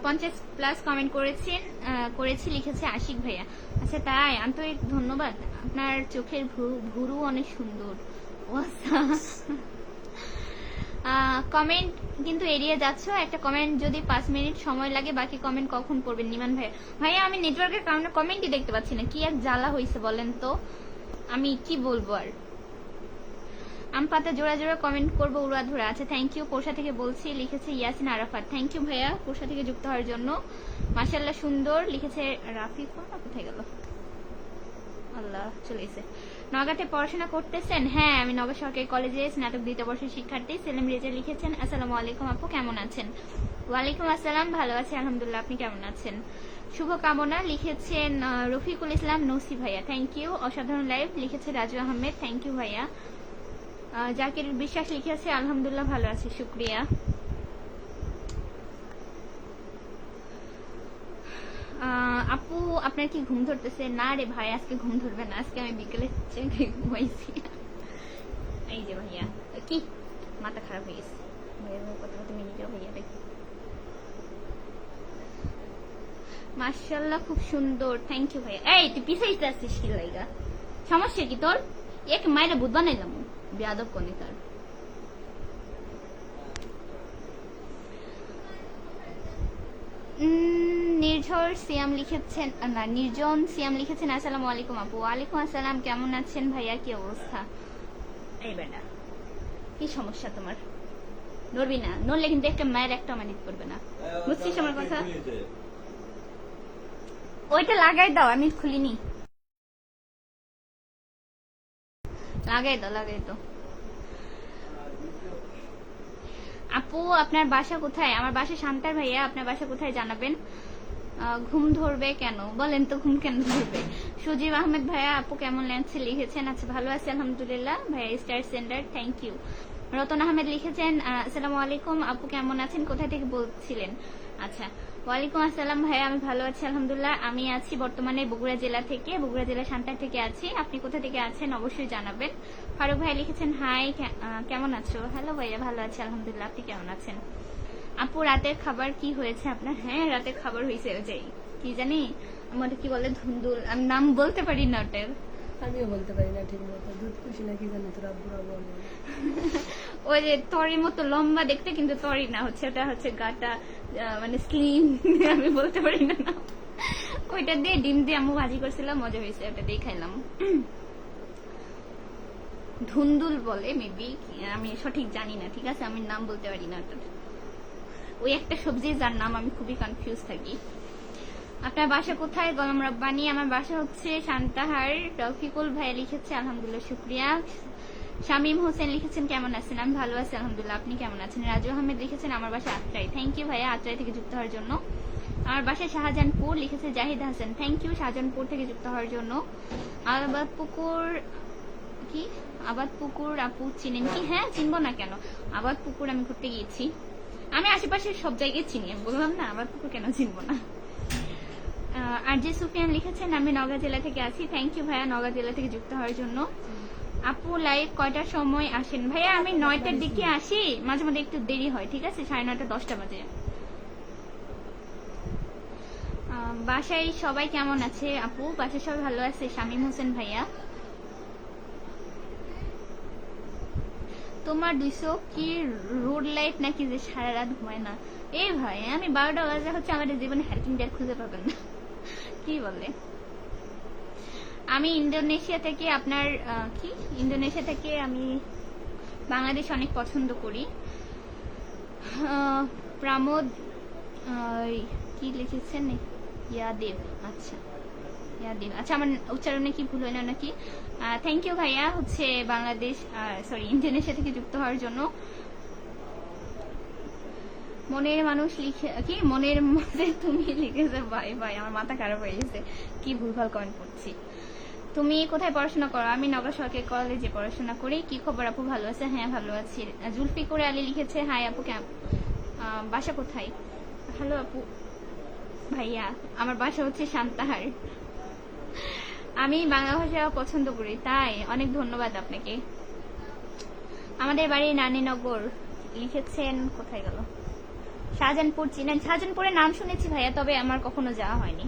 Speaker 1: 50+ কমেন্ট করেছি লিখেছে আশিক ভাইয়া। আচ্ছা তাই, আন্তরিক ধন্যবাদ। আপনার চোখের ভুরু অনেক সুন্দর। কমেন্ট কিন্তু এড়িয়ে যাচ্ছ, একটা কমেন্ট যদি 5 মিনিট সময় লাগে, বাকি কমেন্ট কখন পড়বেন? নিমান ভাইয়া। ভাইয়া আমি নেটওয়ার্কের কারণে কমেন্টই দেখতে পাচ্ছি না, কি এক জ্বালা হয়েছে বলেন তো, আমি কি বলবো আর। আম পাতা জোড়া জোড়া কমেন্ট করবো উড়া ধরা। আচ্ছা থ্যাংক ইউ, পোষা থেকে বলছি লিখেছে ইয়াসিন আরাফাত। থ্যাংক ইউ ভাইয়া পোষা থেকে যুক্ত হওয়ার জন্য, মাশাআল্লাহ সুন্দর লিখেছে রাফিফা। কোথায় গেল? আল্লাহ, চলে এসে। নওগাঁতে পড়াশোনা করতেছেন? হ্যাঁ, আমি নওগাঁ সরকারি কলেজে স্নাতক 2য় বর্ষের শিক্ষার্থী। সেলিম রেজা লিখেছেন আসসালামু আলাইকুম আপু, কেমন আছেন? ওয়ালাইকুম আসসালাম, ভালো আছি আলহামদুলিল্লাহ, আপনি কেমন আছেন? শুভকামনা লিখেছেন রফিকুল ইসলাম নসি ভাইয়া। থ্যাংক ইউ, অসাধারণ লাইভ লিখেছে রাজু আহমেদ। থ্যাংক ইউ ভাইয়া। জাকির বিশ্বাস লিখেছে আলহামদুলিল্লাহ ভালো আছি, শুক্রিয়া। আপু আপনার কি ঘুম ধরতেছে? না রে ভাই, আজকে ঘুম ধরবে না, আজকে আমি বিকেলে ঘুমাইছি। এই যে ভাইয়া, কি মাথা খারাপ হয়ে গেছে ভাইয়া, কথা তুমি নিজেও ভাইয়া দেখো। মাশাআল্লাহ খুব সুন্দর, থ্যাংক ইউ ভাইয়া। এই তুই পিছাইতে আসছিস কি লাইগা? সমস্যা কি তোর? এক মায়েরা বুধ বানাইলাম বেয়াদব কোনে তার। নির্ঝর সিয়াম লিখেছেন, না নির্জন সিয়াম লিখেছেন আসসালামু আলাইকুম আপু। ওয়ালাইকুম আসসালাম, কেমন আছেন ভাইয়া, কি অবস্থা? এই বেটা কি সমস্যা তোমার? নড়বি না, নড়লে কিন্তু একটা মায়ের একটা মানিত করবে না, বুঝছিস আমার কথা? ওইটা লাগাই দাও, আমি খুলিনি। লাগাই দাও। আপু আপনার বাসা কোথায়? আমার বাসা শান্তার ভাইয়া। আপনার বাসা কোথায় জানাবেন। ঘুম ধরবে কেন বলেন তো, ঘুম কেন ধরবে? সুজিব আহমেদ ভাইয়া, আপু কেমন লাগছে লিখেছেন। আচ্ছা ভালো আছে আলহামদুলিল্লাহ ভাইয়া, star sender, thank you. Ratan Ahmed লিখেছেন আসসালামু আলাইকুম আপু, কেমন আছেন, কোথায় থেকে বলছিলেন? আচ্ছা, ওয়ালাইকুম আসসালাম ভাইয়া, আমি ভালো আছি আলহামদুলিল্লাহ। আমি আছি বর্তমানে বগুড়া জেলা থেকে, বগুড়া জেলা শান্তার থেকে আছি। আপনি কোথা থেকে আছেন অবশ্যই জানাবেন। ফারুক ভাই লিখেছেন হাই, কেমন আছো? হ্যালো ভাইয়া, ভালো আছি আলহামদুলিল্লাহ, আপনি কেমন আছেন? আপু রাতের খাবার কি হয়েছে আপনার? হ্যাঁ রাতের খাবার হয়েছে, যাই কি জানি আমার কি বলে, ধুন্দুল, আমি নাম বলতে পারি না ওটার।
Speaker 2: আমিও বলতে পারি না ঠিক মতো, দুধ খুশি না কি জানি তোর আব্বুরা বলে।
Speaker 1: ওই যে তরির মতো লম্বা দেখতে, কিন্তু তরি না, হচ্ছে ওটা হচ্ছে গাটা মানে স্লিম আমি বলতে পারি না নাম। ওইটা দিয়ে ডিম দিয়ে আম্মু ভাজি করছিলাম, মজা হয়েছে, ওটা দিয়ে খাইলাম। ধুন্দুল বলে মেবি, আমি সঠিক জানি না, ঠিক আছে, আমি নাম বলতে পারি না ওটার। ওই একটা সবজি যার নাম আমি খুবই কনফিউজ থাকি। আপনার বাসা কোথায়? গোলাম রব্বানি। আমার বাসা হচ্ছে শান্তাহার। রফিকুল ভাইয়া লিখেছে আলহামদুলিল্লাহ, শুক্রিয়া। শামীম হোসেন লিখেছেন কেমন আছেন? আমি ভালো আছি আলহামদুলিল্লাহ, আপনি কেমন আছেন? রাজু আহমেদ লিখেছেন আমার বাসা আত্রাই, থ্যাংক ইউ ভাইয়া আত্রাই থেকে যুক্ত হওয়ার জন্য। আমার বাসায় শাহজাহানপুর লিখেছে জাহিদ হাসান, থ্যাংক ইউ শাহজাহানপুর থেকে যুক্ত হওয়ার জন্য। আবাদপুকুর কি? আবাদপুকুর আপু চিনেন কি? হ্যাঁ চিনবো না কেন, আবাদপুকুর আমি ঘুরতে গিয়েছি, আমি আশেপাশের সব জায়গায় চিনি, আমি বললাম না, আবাদপুকুর কেন চিনবো না। আর যে সুফিয়ান লিখেছেন আমি নওগাঁ জেলা থেকে আছি, থ্যাংক ইউ ভাইয়া নওগাঁ জেলা থেকে যুক্ত হওয়ার জন্য। আপু লাইভ কয়টার সময় আসেন? ভাইয়া আমি 9টার দিকে আসি, মাঝে মাঝে একটু দেরি হয়, ঠিক আছে, 9:30 10টা বাজে। বাসায় সবাই কেমন আছে আপু? বাসায় সবাই ভালো আছে। শামীম হোসেন ভাইয়া। তোমার 200 কি রোড লাইফ নাকি যে সারা রাত ঘুমায় না? এই ভাই আমি 12টা বাজে হচ্ছে আমাদের জীবনে হ্যাকিং ডেট খুঁজে পাবেন না। কি বলে? আমি ইন্দোনেশিয়া থেকে, আপনার কি ইন্দোনেশিয়া থেকে আমি বাংলাদেশ অনেক পছন্দ করি। প্রামোদ কি লিখেছেন? ইয়াদেব, আচ্ছা ইয়াদেব, আচ্ছা আমার উচ্চারণে কি ভুল হয় না নাকি? থ্যাংক ইউ ভাইয়া হচ্ছে বাংলাদেশ সরি ইন্দোনেশিয়া থেকে যুক্ত হওয়ার জন্য। মনের মানুষ লিখে কি, মনের মধ্যে তুমি লিখেছে, ভাই ভাই আমার মাথা খারাপ হয়ে গেছে, কি ভুলভাল কমেন্ট করছি। তুমি কোথায় পড়াশোনা করো? আমি নওগাঁ সরকারি কলেজে পড়াশোনা করি। কি খবর আপু, ভালো আছে? হ্যাঁ ভালো আছি। জুলফিকুর আলী লিখেছে হাই আপু, বাসা কোথায়? হ্যালো আপু ভাইয়া, আমার বাসা হচ্ছে শান্তাহার। আমি বাংলা ভাষা পছন্দ করি। তাই? অনেক ধন্যবাদ আপনাকে। আমাদের বাড়ি নানীনগর লিখেছেন, কোথায় গেল? শাহজাহানপুর চিনেন? শাহজাহানপুরের নাম শুনেছি ভাইয়া, তবে আমার কখনো যাওয়া হয়নি।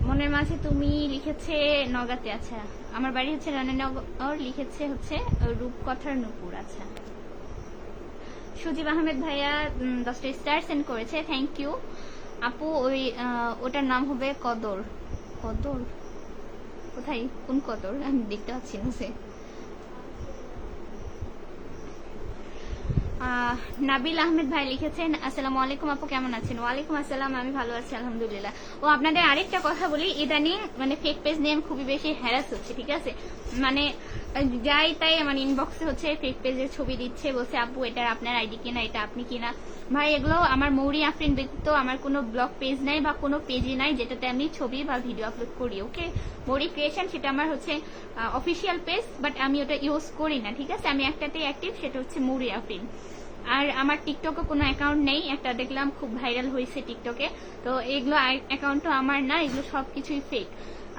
Speaker 1: মনের মাঝে তুমি লিখেছে নওগাঁতে, আচ্ছা আমার বাড়ি হচ্ছে রানীনগর, লিখেছে হচ্ছে রূপকথার নুপুর। আচ্ছা সুজিব আহমেদ ভাইয়া 10টা স্টার সেন্ড করেছে, থ্যাংক ইউ আপু। ওটার নাম হবে কদর। কদর কোথায়, কোন কদর আমি দেখতে পাচ্ছি না সে। নাবিল আহমেদ ভাই লিখেছেন আসসালামু আলাইকুম আপু, কেমন আছেন? ওয়ালাইকুম আসসালাম, আমি ভালো আছি আলহামদুলিল্লাহ। ও আপনাদের আরেকটা কথা বলি, ইদানিং মানে ফেক পেজ নিয়ে আমি খুবই বেশি হ্যারাস হচ্ছে, ঠিক আছে, মানে যাই তাই আমার ইনবক্সে হচ্ছে ফেক পেজের ছবি দিচ্ছে, বলছে আপু এটা আপনার আইডি কিনা, এটা আপনি কিনা। ভাই এগুলো আমার মৌরি আফরিন ব্যতীত আমার কোনো ব্লগ পেজ নাই বা কোনো পেজই নাই যেটাতে আমি ছবি বা ভিডিও আপলোড করি। ওকে, মৌরি ক্রিয়েশন সেটা আমার হচ্ছে অফিসিয়াল পেজ, বাট আমি ওটা ইউজ করি না, ঠিক আছে। আমি একটাতেই অ্যাক্টিভ, সেটা হচ্ছে মৌরি আফরিন। আর আমার টিকটকে কোনো অ্যাকাউন্ট নেই, একটা দেখলাম খুব ভাইরাল হয়েছে টিকটকে, তো এগুলো অ্যাকাউন্টও আমার না, এগুলো সবকিছুই ফেক।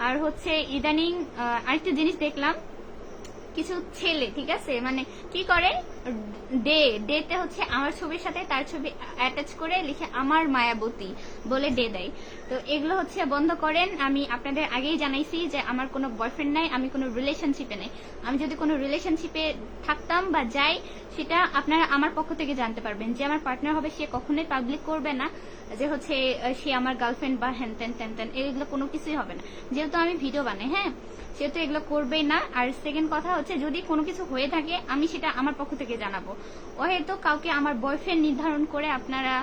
Speaker 1: আর হচ্ছে ইদানিং আরেকটা জিনিস দেখলাম, কিছু ছেলে ঠিক আছে মানে কি করে, ডেতে হচ্ছে আমার ছবির সাথে তার ছবি অ্যাটাচ করে লিখে আমার মায়াবতী বলে ডে দেয়। তো এগুলো হচ্ছে বন্ধ করেন। আমি আপনাদের আগেই জানাইছি যে আমার কোনো বয়ফ্রেন্ড নাই, আমি কোনো রিলেশনশিপে নাই। আমি যদি কোনো রিলেশনশিপে থাকতাম বা যাই, সেটা আপনারা আমার পক্ষ থেকে জানতে পারবেন। যে আমার পার্টনার হবে সে কখনোই পাবলিক করবে না যে হচ্ছে সে আমার গার্লফ্রেন্ড বা হ্যান ত্যান ত্যান ত্যান, এগুলো কোনো কিছুই হবে না। যেহেতু আমি ভিডিও বানাই, হ্যাঁ, সেহেতু এগুলো করবেই না। আর সেকেন্ড কথা হচ্ছে যদি কোনো কিছু হয়ে থাকে আমি সেটা আমার পক্ষ থেকে জানাবো। হয়তো কাউকে আমার বয়ফ্রেন্ড নির্ধারণ করে আপনারা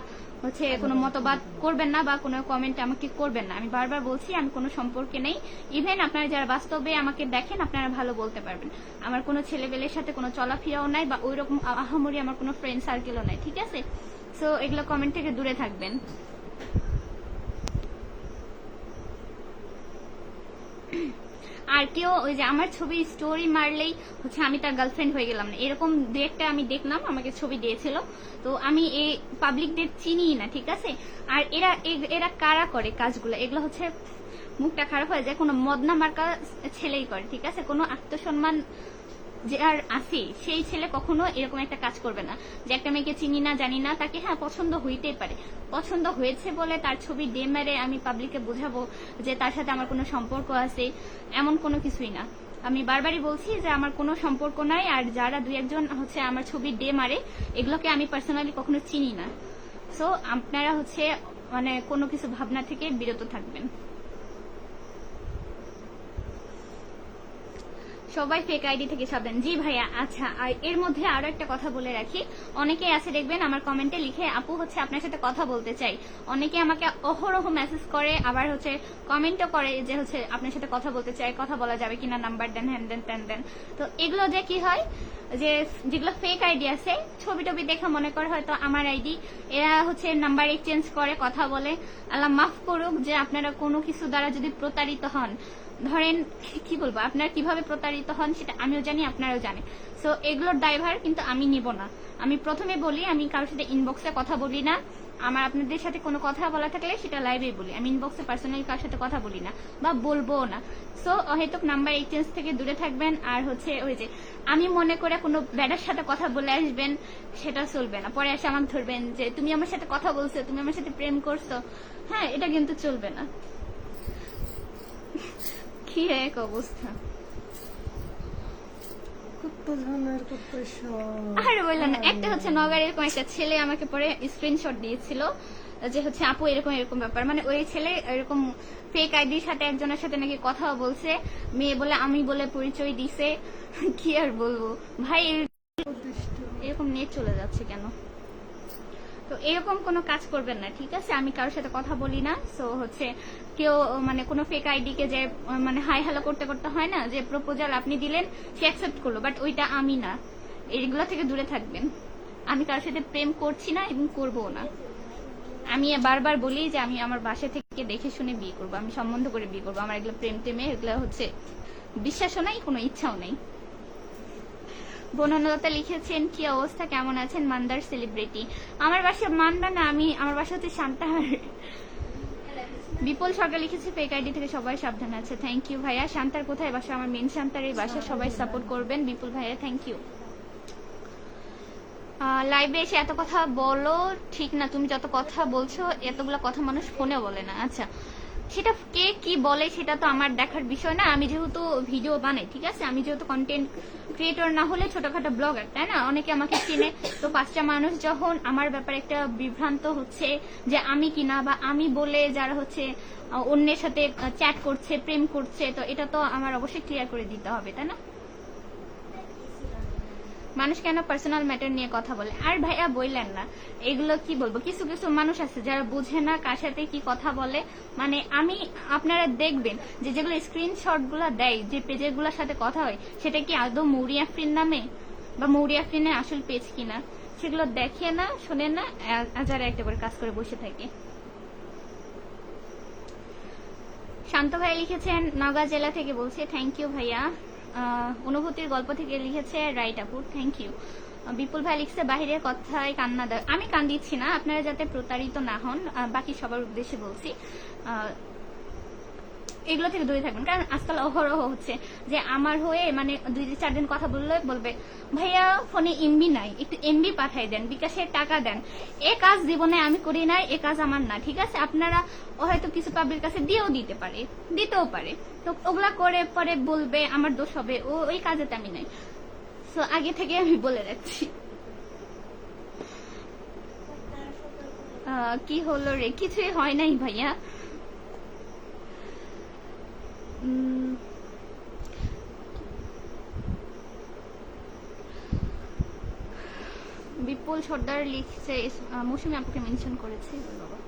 Speaker 1: হচ্ছে কোনো মতবাদ করবেন না বা কোনো কমেন্ট আমাকে করবেন না। আমি বারবার বলছি আমি কোনো সম্পর্কে নেই। ইভেন আপনারা যারা বাস্তবে আমাকে দেখেন আপনারা ভালো বলতে পারবেন আমার কোনো ছেলেবেলের সাথে কোনো চলাফেরাও নাই বা ওই রকম আহামরি আমার কোনো ফ্রেন্ড সার্কেলও নাই, ঠিক আছে? সো এগুলো কমেন্ট থেকে দূরে থাকবেন। আর কেউ ওই যে আমার ছবি স্টোরি মারলেই হচ্ছে আমি তার গার্লফ্রেন্ড হয়ে গেলাম না, এরকম দু একটা আমি দেখলাম আমাকে ছবি দিয়েছিল। তো আমি এই পাবলিকদের চিনি না, ঠিক আছে? আর এরা কারা করে কাজগুলো, এগুলো হচ্ছে মুখটা খারাপ হয়ে যায় কোনো মদনা মার্কা ছেলেই করে, ঠিক আছে? কোনো আত্মসম্মান যে আর আছে সেই ছেলে কখনো এরকম একটা কাজ করবে না যে একটা মেয়েকে চিনি না জানি না, তাকে হ্যাঁ পছন্দ হইতেই পারে, পছন্দ হয়েছে বলে তার ছবি ডে মেরে আমি পাবলিককে বোঝাবো যে তার সাথে আমার কোনো সম্পর্ক আছে, এমন কোনো কিছুই না। আমি বারবারই বলছি যে আমার কোনো সম্পর্ক নাই। আর যারা দুই একজন হচ্ছে আমার ছবি ডে মারে এগুলোকে আমি পার্সোনালি কখনো চিনি না। সো আপনারা হচ্ছে মানে কোনো কিছু ভাবনা থেকে বিরত থাকবেন। সবাই ফেক আইডি থেকে সাবধান। জি ভাইয়া। আচ্ছা, আর এর মধ্যে আরো একটা কথা বলে রাখি, অনেকেই আছে দেখবেন আমার কমেন্টে লিখে আপু হচ্ছে আপনার সাথে কথা বলতে চাই। অনেকে আমাকে অহরহ মেসেজ করে, আবার হচ্ছে কমেন্টও করে যে হচ্ছে আপনার সাথে কথা বলতে চাই, কথা বলা যাবে কিনা, নাম্বার দেন, হ্যান দেন ত্যান দেন। তো এগুলো যে কি হয় যে যেগুলো ফেক আইডি আছে ছবি টবি দেখে মনে করে হয়তো আমার আইডি, এরা হচ্ছে নাম্বার এক্সচেঞ্জ করে কথা বলে। আল্লাহ মাফ করুক যে আপনারা কোনো কিছু দ্বারা যদি প্রতারিত হন, ধরেন কি বলবো আপনারা কিভাবে প্রতারিত হন সেটা আমিও জানি আপনারাও জানেন। সো এগুলোর দায়ভার কিন্তু আমি নিব না। আমি প্রথমে বলি আমি কারোর সাথে ইনবক্সে কথা বলি না। আমার আপনাদের সাথে কোনো কথা বলা থাকলে সেটা লাইভে বলি, আমি ইনবক্সে পার্সোনালি কারোর সাথে কথা বলি না বা বলবো না। সো অহেতুক নাম্বার এক্সচেঞ্জ থেকে দূরে থাকবেন। আর হচ্ছে ওই যে আমি মনে করে কোনো ব্যাডার সাথে কথা বলে আসবেন সেটা চলবে না, পরে এসে আমাকে ধরবেন যে তুমি আমার সাথে কথা বলছো, তুমি আমার সাথে প্রেম করছো। হ্যাঁ, এটা কিন্তু চলবে না। কি এক অবস্থা,
Speaker 2: কত ধরনের কত সব।
Speaker 1: আর বললেন না। একটা হচ্ছে নগর এরকম একটা ছেলে আমাকে পরে স্ক্রিনশট দিয়েছিল যে হচ্ছে আপু এরকম এরকম ব্যাপার, মানে ওই ছেলে এরকম ফেক আইডির সাথে একজনের সাথে নাকি কথা বলছে, মেয়ে বলে আমি বলে পরিচয় দিছে। কি আর বলবো ভাই, এরকম নেট চলে যাচ্ছে কেন? তো এরকম কোনো কাজ করবেন না, ঠিক আছে? আমি কারোর সাথে কথা বলি না। সো হচ্ছে কেউ মানে কোনো ফেক আইডি কে যে মানে হাই হ্যালো করতে করতে হয় না যে প্রপোজাল আপনি দিলেন সে অ্যাকসেপ্ট করলো, বাট ওইটা আমি না। এইগুলো থেকে দূরে থাকবেন। আমি কারোর সাথে প্রেম করছি না এবং করবো না। আমি বারবার বলি যে আমি আমার বাসা থেকে দেখে শুনে বিয়ে করবো, আমি সম্বন্ধ করে বিয়ে করবো। আমার এগুলো প্রেম টেমে এগুলো হচ্ছে বিশ্বাসও নাই, কোনো ইচ্ছাও নেই। বনলতা লিখেছেন কি অবস্থা, কেমন আছেন? মান্দার সেলিব্রিটি। আমার বাসা মান্দা না, আমার বাসা হচ্ছে শান্তাহার। বিপুল সরকার লিখেছে ফেক আইডি থেকে সবাই সাবধান আছে। থ্যাংক ইউ ভাইয়া। শান্তার কোথায় বাসা? আমার মেন শান্তার এই বাসা, সবাই সাপোর্ট করবেন। বিপুল ভাইয়া থ্যাংক ইউ। লাইভে এসে এত কথা বলো ঠিক না, তুমি যত কথা বলছো এতগুলা কথা মানুষ ফোনে বলে না। আচ্ছা, সেটা কে কি বলে সেটা তো আমার দেখার বিষয় না। আমি যেহেতু ভিডিও বানাই, ঠিক আছে, আমি যেহেতু কন্টেন্ট ক্রিয়েটর না হলে ছোটখাটো ব্লগার, তাই না? অনেকে আমাকে চিনে। তো পাঁচটা মানুষ যখন আমার ব্যাপারে একটা বিভ্রান্ত হচ্ছে যে আমি কিনা বা আমি বলে যারা হচ্ছে অন্যের সাথে চ্যাট করছে, প্রেম করছে, তো এটা তো আমার অবশ্যই ক্লিয়ার করে দিতে হবে, তাই না? মানুষ কেন পার্সোনাল ম্যাটার নিয়ে কথা বলে? আর ভাইয়া বললেন না, এগুলো কি বলবো, কিছু কিছু মানুষ আছে যারা বুঝে না কার সাথে কি কথা বলে। মানে আমি আপনারা দেখবেন যে যেগুলো স্ক্রিনশট গুলা দেয়, যে পেজের গুলার সাথে কথা হয়, সেটা কি আদৌ মৌরি আফরিন নামে বা মৌরি আফরিনের আসল পেজ কিনা, সেগুলো দেখে না, শোনে না, যারা একটা করে কাজ করে বসে থাকে। শান্ত ভাই লিখেছেন নওগাঁ জেলা থেকে বলছে। থ্যাংক ইউ ভাইয়া। অনুভূতির গল্প থেকে লিখেছে রাইট আপু, থ্যাংক ইউ। বিপুল ভাই লিখছে বাহিরের কথায় কান্না দেয়। আমি কান্দিচ্ছি না, আপনারা যাতে প্রতারিত না হন, বাকি সবার উদ্দেশ্যে বলছি। এগুলো থেকে দূরে থাকবেন, কারণ আজকাল অহরহ হচ্ছে যে আমার হয়ে মানে 2-4 দিন কথা বললে বলবে ভাইয়া ফোনে এমবি নাই, একটু এমবি পাঠাই দেন, বিকাশে টাকা দেন। এ কাজ জীবনে আমি করি না, এ কাজ আমার না, ঠিক আছে? আপনারা হয়তো কিছু পাবলিক কাছে দিতেও পারে, তো ওগুলা করে পরে বলবে আমার দোষ হবে, ওই কাজে তো আমি নাই। সো আগে থেকে আমি বলে রাখছি। কি হলো রে? কিছুই হয় নাই ভাইয়া। বিপুল বিপুল সর্দার লিখছে মৌসুমী আপুকে মেনশন করেছে। বাবা।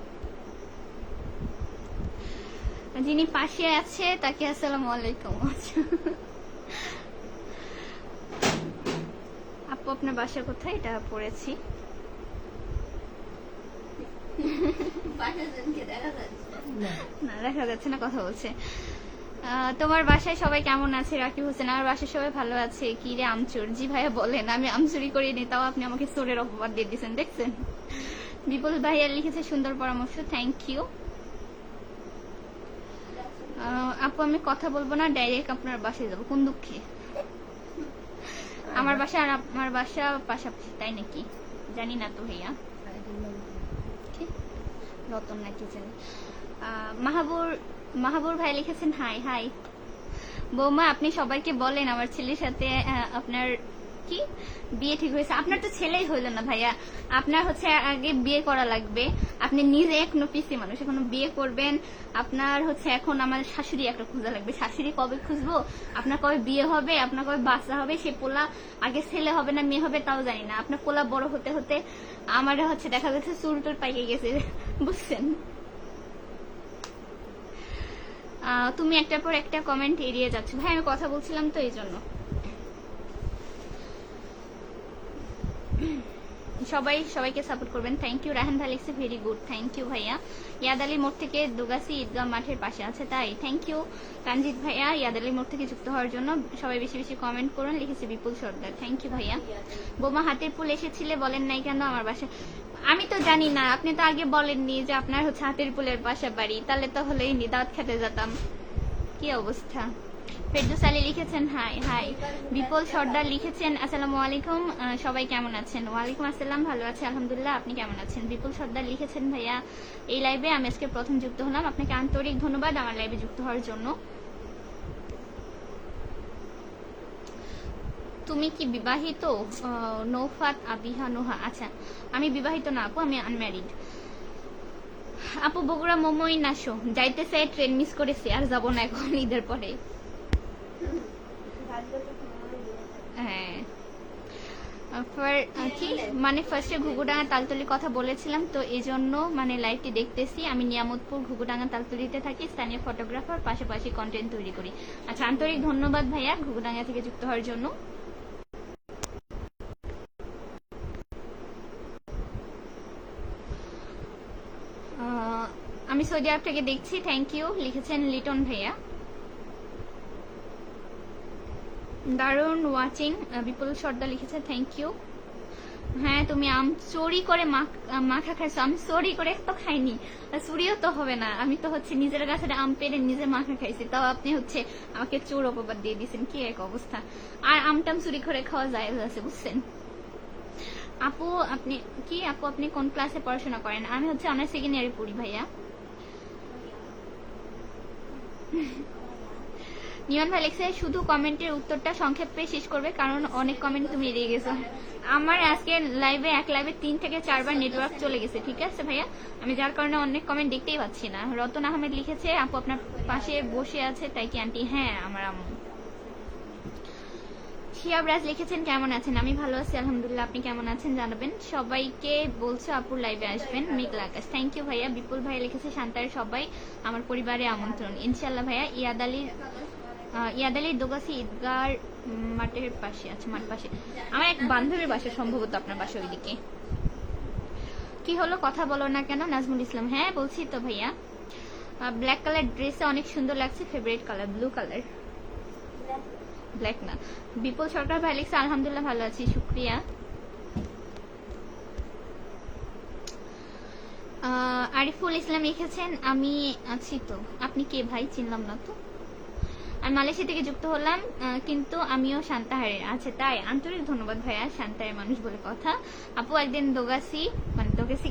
Speaker 1: যিনি পাশে আছে তাকে আসসালামু আলাইকুম। আচ্ছা। আপু আপনার বাসা কোথায়? এটা পড়েছি। না দেখা যাচ্ছে না, কথা বলছে। তোমার বাসায় সবাই কেমন আছে? রাকিব হোসেন, আমার বাসায় সবাই ভালো আছে। কি রে আমচুর? জি ভাইয়া বলেন, আমি আমচুরি করিনি, তাও আপনি আমাকে সোরের অপবাদ দিয়ে দিচ্ছেন, দেখছেন? বিপুল ভাইয়া লিখেছে সুন্দর পরামর্শ, থ্যাংক ইউ। আপু আমি কথা বলবো না, ডাইরেক্ট আপনার বাসায় যাবো। কোন দুঃখে? আমার বাসা আর আমার বাসা পাশাপাশি, তাই নাকি? জানি না তো ভাইয়া। রতন নাকি জানি। মাহাবুর ভাই লিখেছেন হাই হাই। বৌমা আপনি সবাইকে বলেন আমার ছেলের সাথে আপনার কি বিয়ে ঠিক হয়েছে। আপনার তো ছেলেই হইল না ভাইয়া, আপনার হচ্ছে আগে বিয়ে করা লাগবে। আপনি নিজে এখনো পিসি মানুষ, এখনো বিয়ে করবেন। আপনার হচ্ছে এখন আমার শাশুড়ি একটা খোঁজা লাগবে। শাশুড়ি কবে খুঁজবো? আপনার কবে বিয়ে হবে? আপনার কবে বাচ্চা হবে? সে পোলা আগে ছেলে হবে না মেয়ে হবে তাও জানি না। আপনার পোলা বড় হতে হতে আমার হচ্ছে দেখা গেছে চুল টুল পাইকে গেছে, বুঝছেন? তুমি একটার পর একটা কমেন্ট এড়িয়ে যাচ্ছ। ভাই আমি কথা বলছিলাম তো এই জন্য। সবাইকে সাপোর্ট করবেন। Thank you. রাহান ভাই লিখছে ভেরি গুড, থ্যাংক ইউ ভাইয়া। ইয়াদ আলী মোড় থেকে দুগাছি ঈদগাহ মাঠের পাশে আছে, তাই থ্যাংক ইউ তানজিৎ ভাইয়া ইয়াদ আলী মোড় থেকে যুক্ত হওয়ার জন্য। সবাই বেশি বেশি কমেন্ট করুন। লিখেছে বিপুল সর্দার, থ্যাংক ইউ ভাইয়া। বোমা হাতের পুল এসেছিলে, বলেন নাই কেন আমার বাসায়? আমি তো জানি না, আপনি তো আগে বলেননি যে আপনার হচ্ছে হাতের পুলের বাসা বাড়ি, তাহলে তো হলেই নি, দাওয়াত খেতে যেতাম। কি অবস্থা? ফেরদৌস আলী লিখেছেন হাই হাই। বিপুল সর্দার লিখেছেন আসসালামু আলাইকুম, সবাই কেমন আছেন? ওয়ালাইকুম আসসালাম, ভালো আছে আলহামদুলিল্লাহ, আপনি কেমন আছেন? বিপুল সর্দার লিখেছেন ভাইয়া এই লাইভে আমি আজকে প্রথম যুক্ত হলাম, আপনাকে আন্তরিক ধন্যবাদ আমার লাইভে যুক্ত হওয়ার জন্য। তুমি কি বিবাহিত? নৌফাত আবিহা নোহা, আচ্ছা আমি বিবাহিত না আপু, আমি আনম্যারিড। আপু বগুড়া মোমোই নাসো যাইতেছে, ট্রেন মিস করেছি, আর যাবো না এখন ঈদের পরে। হ্যাঁ কি মানে ফার্স্টে ঘুঘুডাঙ্গা তালতলির কথা বলেছিলাম তো এই জন্য মানে লাইভটি দেখতেছি। আমি নিয়ামতপুর ঘুঘুডাঙ্গা তালতলিতে থাকি, স্থানীয় ফটোগ্রাফার, পাশাপাশি কন্টেন্ট তৈরি করি। আচ্ছা আন্তরিক ধন্যবাদ ভাইয়া ঘুঘুডাঙ্গা থেকে যুক্ত হওয়ার জন্য। আমি সৌদি আরব থেকে দেখছি, থ্যাংক ইউ লিখেছেন লিটন ভাইয়া। দারুণ ওয়াচিং, বিপুল সর্দার লিখেছে থ্যাংক ইউ। হ্যাঁ তুমি আম চুরি করে মাখা খাইছো, আমি চুরি করে তো খাইনি, চুরিও তো হবে না, আমি তো হচ্ছে নিজের গাছের আম পেরে নিজে মাখা খাইছি, তাও আপনি হচ্ছে আমাকে চোর অপবাদ দিয়ে দিয়েছেন। কি এক অবস্থা! আর আমটাম চুরি করে খাওয়া যায় আছে, বুঝছেন? আপু আপনি কোন ক্লাসে পড়াশোনা করেন? আমি হচ্ছে অনার্স সেকেন্ড ইয়ারে পড়ি ভাইয়া। নিয়ন ভাই লিখছে শুধু কমেন্টের উত্তরটা সংক্ষেপে শেষ করবে, কারণ অনেক কমেন্ট তুমি এড়িয়ে গেছো। আমার আজকে লাইভে 3 থেকে 4 বার নেটওয়ার্ক চলে গেছে, ঠিক আছে ভাইয়া, আমি যার কারণে অনেক কমেন্ট দেখতেই পাচ্ছি না। রতন আহমেদ লিখেছে আপু আপনার পাশে বসে আছে তাই কি আন্টি? হ্যাঁ আমার আম্মু। শিয়াবরাজ লিখেছেন কেমন আছেন? আমি ভালো আছি আলহামদুলিল্লাহ, আপনি কেমন আছেন জানাবেন। সবাইকে বলছো আপুর লাইভে আসবেন, মেঘলা আকাশ, থ্যাংক ইউ ভাইয়া। বিপুল ভাইয়া লিখেছে শান্তার সবাই আমার পরিবারে আমন্ত্রণ, ইনশাল্লাহ ভাইয়া। ইয়াদ আলীর দোগাছি ঈদগাহ মাঠের পাশে, আচ্ছা মাঠ পাশে। আমার এক বান্ধবীর বাসা সম্ভবত আপনার বাসা ওইদিকে। কি হলো কথা বলো না কেন? নাজমুল ইসলাম, হ্যাঁ বলছি তো ভাইয়া। ব্ল্যাক কালার ড্রেসে অনেক সুন্দর লাগছে, favourite colour blue colour, black না। বিপুল সরকার ভাই লিখছে আলহামদুলিল্লাহ ভালো আছি, শুক্রিয়া। আরিফুল ইসলাম লিখেছেন আমি আছি তো, আপনি কে ভাই? চিনলাম না তো। আমি মালয়েশিয়া থেকে যুক্ত হলাম, কিন্তু আমিও শান্তাহারের। আচ্ছা তাই, আন্তরিক ধন্যবাদ ভাইয়া, শান্তাহারের মানুষ বলে কথা। আপু একদিন দোগাছি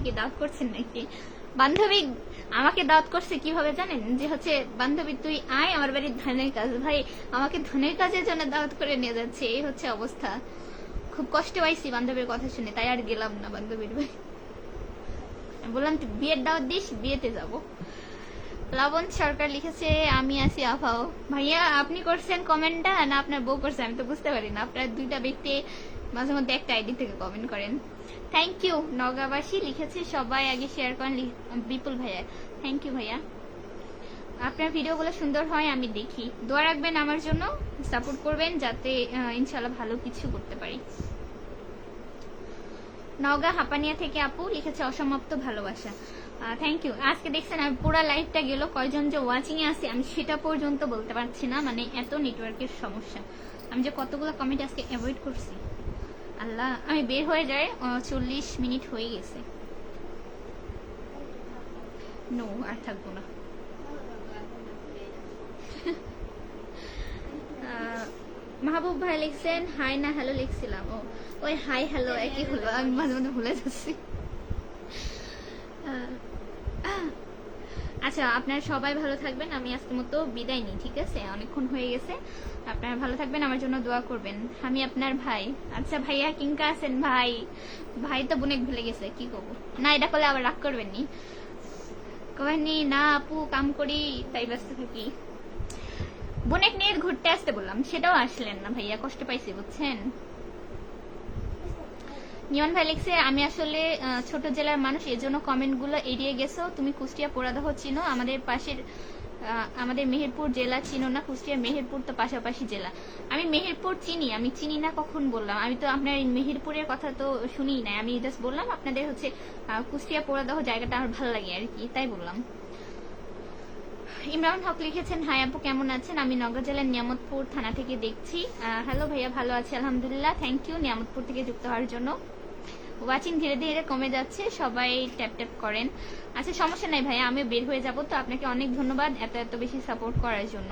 Speaker 1: কি দাওয়াত করছেন নাকি? বান্ধবী আমাকে দাওয়াত করছে কিভাবে জানেন? যে হচ্ছে বান্ধবী তুই আয় আমার বাড়ির ধানের কাজ। ভাই আমাকে ধানের কাজের জন্য দাওয়াত করে নিয়ে যাচ্ছে, এই হচ্ছে অবস্থা। খুব কষ্ট পাইছি বান্ধবীর কথা শুনে, তাই আর গেলাম না বান্ধবীর ভাই। বললাম তুই বিয়ের দাওয়াত দিস, বিয়েতে যাবো। লবণ সরকার লিখেছে আমি আছি আফাও। ভাইয়া আপনি করছেন কমেন্টটা না আপনার বউ করছে? আমি তো বুঝতে পারি না, আপনার দুইটা ব্যক্তি মাঝে মধ্যে একটা আইডি থেকে কমেন্ট করেন। থ্যাংক ইউ নগাবাসী লিখেছে সবাই আগে শেয়ার করেন বিপুল ভাইয়া। থ্যাংক ইউ ভাইয়া, আপনার ভিডিওগুলো সুন্দর হয় আমি দেখি, দোয়া রাখবেন আমার জন্য, সাপোর্ট করবেন যাতে ইনশাল্লাহ ভালো কিছু করতে পারি। নওগাঁ হাপানিয়া থেকে আপু লিখেছে অসমাপ্ত ভালোবাসা। Thank you. আজকে দেখছেন আমি পুরো লাইভটা গেল, কয়জন যে ওয়াচিং এ আছে আমি সেটা পর্যন্ত বলতে পারছি না, মানে এত নেটওয়ার্কের সমস্যা। আমি যে কতগুলো কমেন্ট আজকে অ্যাভয়েড করছি আল্লাহ, আমি বের হয়ে যায় 40 মিনিট হয়ে গেছে। নো আর থাকবো না। মাহবুব ভাই লিখছেন হাই না হ্যালো লিখছিলাম, ও ওই হাই হ্যালো একই হলো, আমি মাঝে মাঝে ভুলে যাচ্ছি। আচ্ছা আপনারা সবাই ভালো থাকবেন, আমি আজকের মতো বিদায় নিই, ঠিক আছে? অনেকক্ষণ হয়ে গেছে, আপনারা ভালো থাকবেন, আমার জন্য দোয়া করবেন। আমি আপনার ভাই। আচ্ছা ভাইয়া কিংকা আছেন? ভাই ভাই তো বোনেক ভুলে গেছে, কি করবো? না এটা করলে আবার রাগ করবেন নি, কবেন নি না আপু কাম করি তাই ব্যস্ত থাকি। বোনেক নিয়ে ঘুরতে আসতে বললাম, সেটাও আসলেন না ভাইয়া, কষ্ট পাইছি বুঝছেন। নিয়ন ভাই লিখছে আমি আসলে ছোট জেলার মানুষ, এজন্য কমেন্ট গুলো এড়িয়ে গেছো। তুমি কুষ্টিয়া পোড়াদহ চিনো, আমাদের পাশের আমাদের মেহেরপুর জেলা চিনো না? কুষ্টিয়া মেহেরপুর তো পাশাপাশি জেলা। আমি মেহেরপুর চিনি, আমি চিনি না কখন বললাম? আমি তো আপনার মেহেরপুরের কথা তো শুনিই না, আমি জাস্ট বললাম আপনাদের হচ্ছে কুষ্টিয়া পোড়াদহ জায়গাটা আমার ভালো লাগে আর কি, তাই বললাম। ইমরান হক লিখেছেন হাই আপু কেমন আছেন? আমি নওগাঁ জেলার নিয়ামতপুর থানা থেকে দেখছি। হ্যালো ভাইয়া, ভালো আছি আলহামদুলিল্লাহ, থ্যাংক ইউ নিয়ামতপুর থেকে যুক্ত হওয়ার জন্য। ওয়াচিং ধীরে ধীরে কমে যাচ্ছে, সবাই ট্যাপ ট্যাপ করেন। আচ্ছা সমস্যা নাই ভাইয়া, আমি বের হয়ে যাব তো, আপনাকে অনেক ধন্যবাদ এত বেশি সাপোর্ট করার জন্য।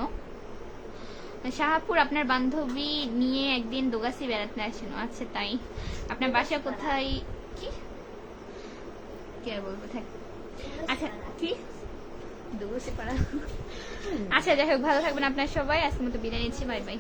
Speaker 1: শাহাপুর আপনার বান্ধবী নিয়ে একদিন দোগাছি বেড়াতে আসেন? আচ্ছা তাই, আপনার বাসা কোথায়? কি কি আর বলবো থাক। আচ্ছা কি দোগাছি পাড়া। আচ্ছা যাই হোক, ভালো থাকবেন আপনার সবাই, আজকের মতো বিদায় নিচ্ছি, বাই বাই।